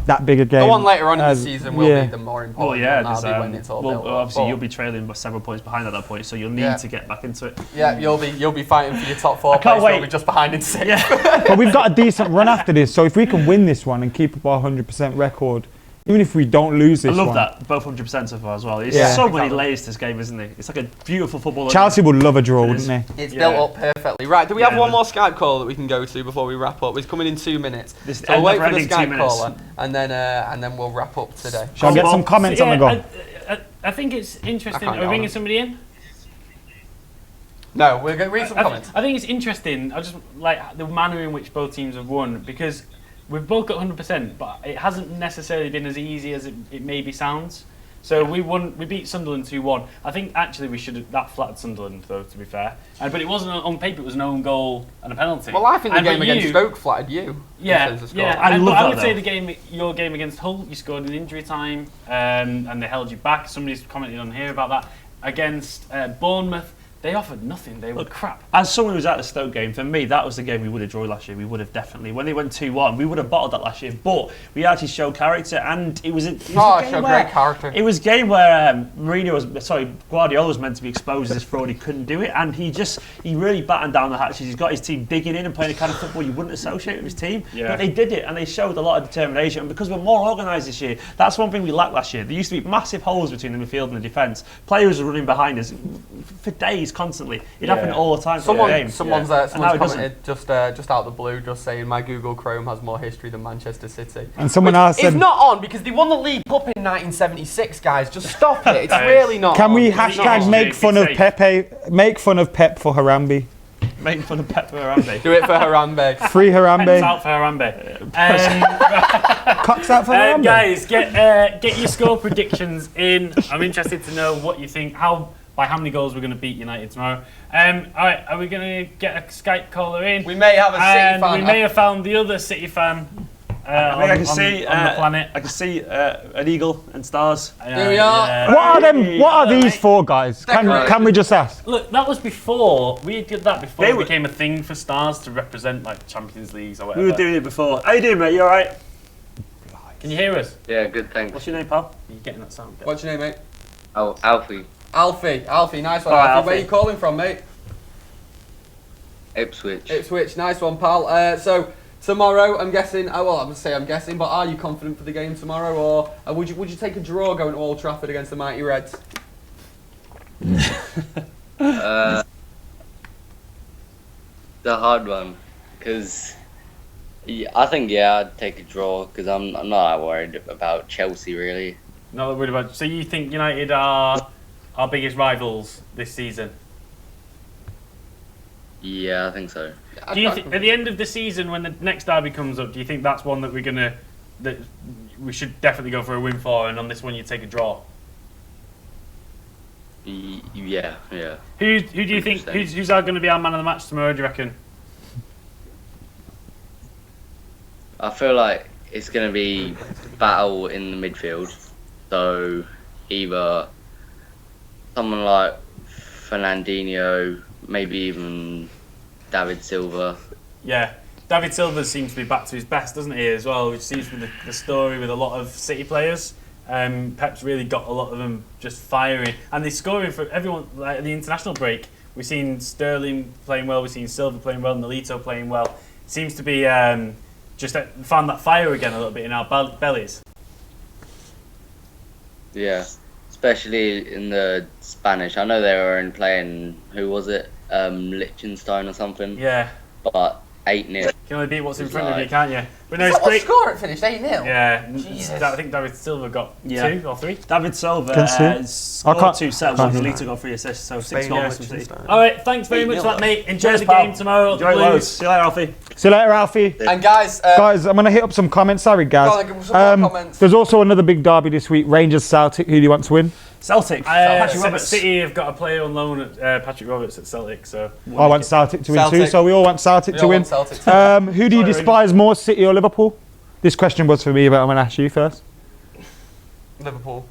that big a game. The one later on in the season will be the more important one when it's all built up. Obviously, you'll be trailing by several points behind at that point, so you'll need to get back into it. Yeah, you'll be fighting for your top 4 place. You'll be just behind in 6. Yeah. But we've got a decent run after this, so if we can win this one and keep up our 100% record, even if we don't lose this one. I love that, both 100% so far as well. It's so many layers to this game, isn't it? It's like a beautiful football. Chelsea would love a draw, wouldn't they? It's built up perfectly. Right, do we have one more Skype call that we can go to before we wrap up? It's coming in 2 minutes. So we'll wait for the Skype caller, and then we'll wrap up today. Shall I get some comments on the go? I think it's interesting. Are we bringing somebody in? No, we're going to read some comments. I think it's interesting. I just like the manner in which both teams have won, because we've both got 100%, but it hasn't necessarily been as easy as it maybe sounds. So we beat Sunderland 2-1. I think actually we should have that flattered Sunderland, though, to be fair. But it wasn't on paper. It was an own goal and a penalty. Well, I think the game against Stoke flattered you. Yeah. I would say your game against Hull, you scored in injury time, and they held you back. Somebody's commented on here about that. Against Bournemouth, they offered nothing. They were crap. As someone who was at the Stoke game, for me, that was the game we would have drawn last year. We would have definitely. When they went 2-1, we would have bottled that last year. But we actually showed character, and it was a great character. It was a game where Guardiola was meant to be exposed as fraud. He couldn't do it, and he really battened down the hatches. He's got his team digging in and playing the kind of football you wouldn't associate with his team. Yeah. But they did it, and they showed a lot of determination. And because we're more organised this year, that's one thing we lacked last year. There used to be massive holes between the midfield and the defence. Players were running behind us for days, constantly. It happened all the time. Someone's commented just out of the blue, just saying my Google Chrome has more history than Manchester City. And someone else said, it's not on because they won the League Cup in 1976, guys. Just stop it. It's really not. Can we hashtag make fun of Pep for Harambe? Making fun of Pep for Harambe. Do it for Harambe. Free Harambe. Pens out for Harambe. Cocks out for Harambe. Guys, get your score predictions in. I'm interested to know what you think. By how many goals we're going to beat United tomorrow. All right, are we going to get a Skype caller in? We may have a City fan. We may have found the other City fan on the planet. I can see an eagle and stars. Here we are. Yeah. What are these for, guys? Can we just ask? Look, that was before. We did that before it became a thing for stars to represent like Champions Leagues or whatever. We were doing it before. How you doing, mate? You all right? Can you hear us? Yeah, good, thanks. What's your name, pal? Are you getting that sound? What's your name, mate? Oh, Alfie. Alfie, nice one, Alfie. Alfie. Where are you calling from, mate? Ipswich, nice one, pal. So tomorrow, I'm guessing. I'm gonna say I'm guessing, but are you confident for the game tomorrow, or would you take a draw going to Old Trafford against the mighty Reds? The hard one, because I think I'd take a draw because I'm not that worried about Chelsea really. Not that worried about. So you think United are our biggest rivals this season? Yeah, I think so. Do you at the end of the season, when the next derby comes up, do you think that's one that that we should definitely go for a win for, and on this one you take a draw? Yeah. Who do you think who's going to be our man of the match tomorrow? Do you reckon? I feel like it's going to be battle in the midfield. So either someone like Fernandinho, maybe even David Silva. Yeah, David Silva seems to be back to his best, doesn't he, as well? Which seems to be the story with a lot of City players. Pep's really got a lot of them just firing, and they're scoring for everyone. Like at the international break, we've seen Sterling playing well, we've seen Silva playing well, Nolito playing well. It seems to be just found that fire again a little bit in our bellies. Yeah, especially in the Spanish. I know they were in playing, who was it? Liechtenstein or something. Yeah. But 8-0. You can only beat what's in front of you, Like- can't you? But no, Is it's that what great. score it finished? 8-0? Yeah, Jesus. I think David Silva got 2 or 3. David Silva Can see. scored can't- 2 set can't ones. see Elite got 3 assists, so 6 goals from City. All right, thanks very much for that, mate. Enjoy Cheers, the pal. game tomorrow. Enjoy the loads. Blues. See you later, Alfie. See you later, Alfie. And guys, Guys, I'm going to hit up some comments. Sorry, guys. Go on, give us some more comments. There's also another big derby this week. Rangers Celtic. Who do you want to win? Celtic. Patrick Roberts. City have got a player on loan at Patrick Roberts at Celtic, so I want Celtic to win too, Celtic. so we all want Celtic We to all win. want Celtic to Who do you despise more, City or Liverpool? This question was for me, but I'm going to ask you first. Liverpool.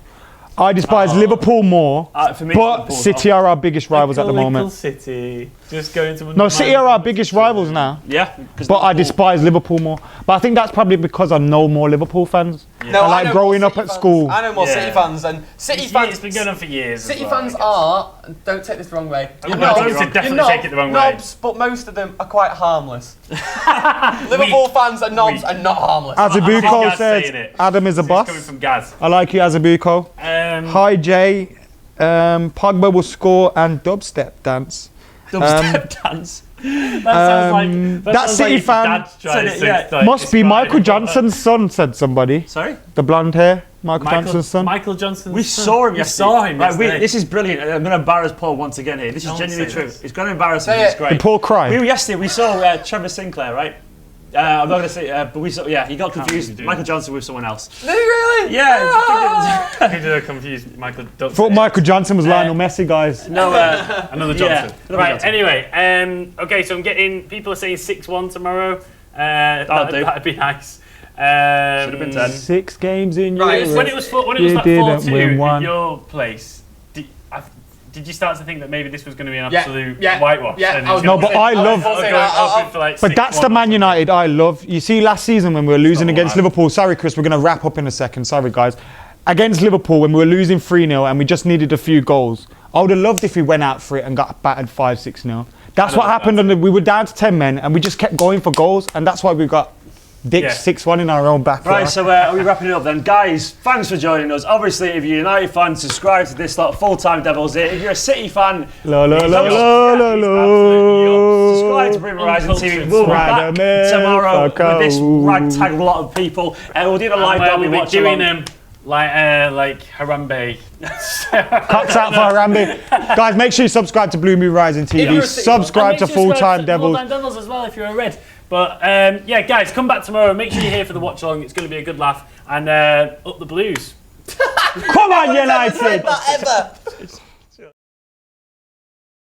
I despise Liverpool more, For me, but Liverpool, City are our biggest rivals at the moment. City just going to. No, City are our biggest rivals now, Yeah. but I despise Liverpool more. But I think that's probably because I know more Liverpool fans. No, I like know growing more up City at fans. school. I know more Yeah. City fans, and City It's fans. been going on for years. City as well, fans I guess. are, and don't take this the wrong way. I'm not going to definitely take it the wrong way. knobs, but most of them are quite harmless. Liverpool fans are knobs and not harmless. Azabuko Gaz saying said, it. Adam is a It's boss. coming from Gaz. I like you, Azabuko. Hi, Jay. Pogba will score and dubstep dance. Dubstep dance. That sounds like that sounds City like fan Dad's trying to Yeah. like, Must be describe Michael it. Johnson's son, said somebody. Sorry? The blonde hair, Michael Johnson's son. Michael Johnson's We son. saw him You yesterday. saw him Right, yesterday. this is brilliant. I'm going to embarrass Paul once again here. This is Don't genuinely say true. this. It's going to embarrass him. Say It's it. great. Did Paul cry? Yesterday we saw Trevor Sinclair, right? I'm not going to say, but we saw. Yeah, he got confused. Michael Johnson with someone else. Did he really? Yeah. Who did I confuse? Michael Johnson. Thought Michael Johnson was Lionel Messi, guys. No. Another Johnson. Yeah, another Right, Johnson. anyway, okay, so I'm getting, people are saying 6-1 tomorrow. That'd be nice. Should have been 10. 6 games in Right, Europe. When it was like You didn't 4-2 win in one. your place, did you start to think that maybe this was going to be an Yeah, absolute yeah, whitewash? yeah, And I was it was No, but gonna I be- love- I was But going for like But that's the 6-1 Man or United I love. You see, last season when we were losing against man. Liverpool, sorry, Chris, we're going to wrap up in a second. Sorry, guys. Against Liverpool, when we were losing 3-0 and we just needed a few goals, I would have loved if we went out for it and got battered 5-6-0. That's what happened. We were down to 10 men and we just kept going for goals, and that's why we got dicked Yeah. 6-1 in our own backyard. Right, so are we wrapping it up then? Guys, thanks for joining us. Obviously, if you're a United fan, subscribe to this lot, Full-Time Devils here. If you're a City fan, La, la, la, He's la, la, la. subscribe to Bruyne Horizon TV. Uncultured. We'll be back Spider-Man, tomorrow with this fucko. ragtag lot of people. We'll do the live where derby we'll be watch doing along. them like Harambe. Cocks out for Harambe. Guys, make sure you subscribe to Blue Moon Rising If you're TV. a City Subscribe to Full-Time Devils. Full-Time Devils as well if you're a red. But yeah, guys, come back tomorrow. Make sure you're here for the watch along. It's going to be a good laugh. And up the Blues. Come on, United! Ever.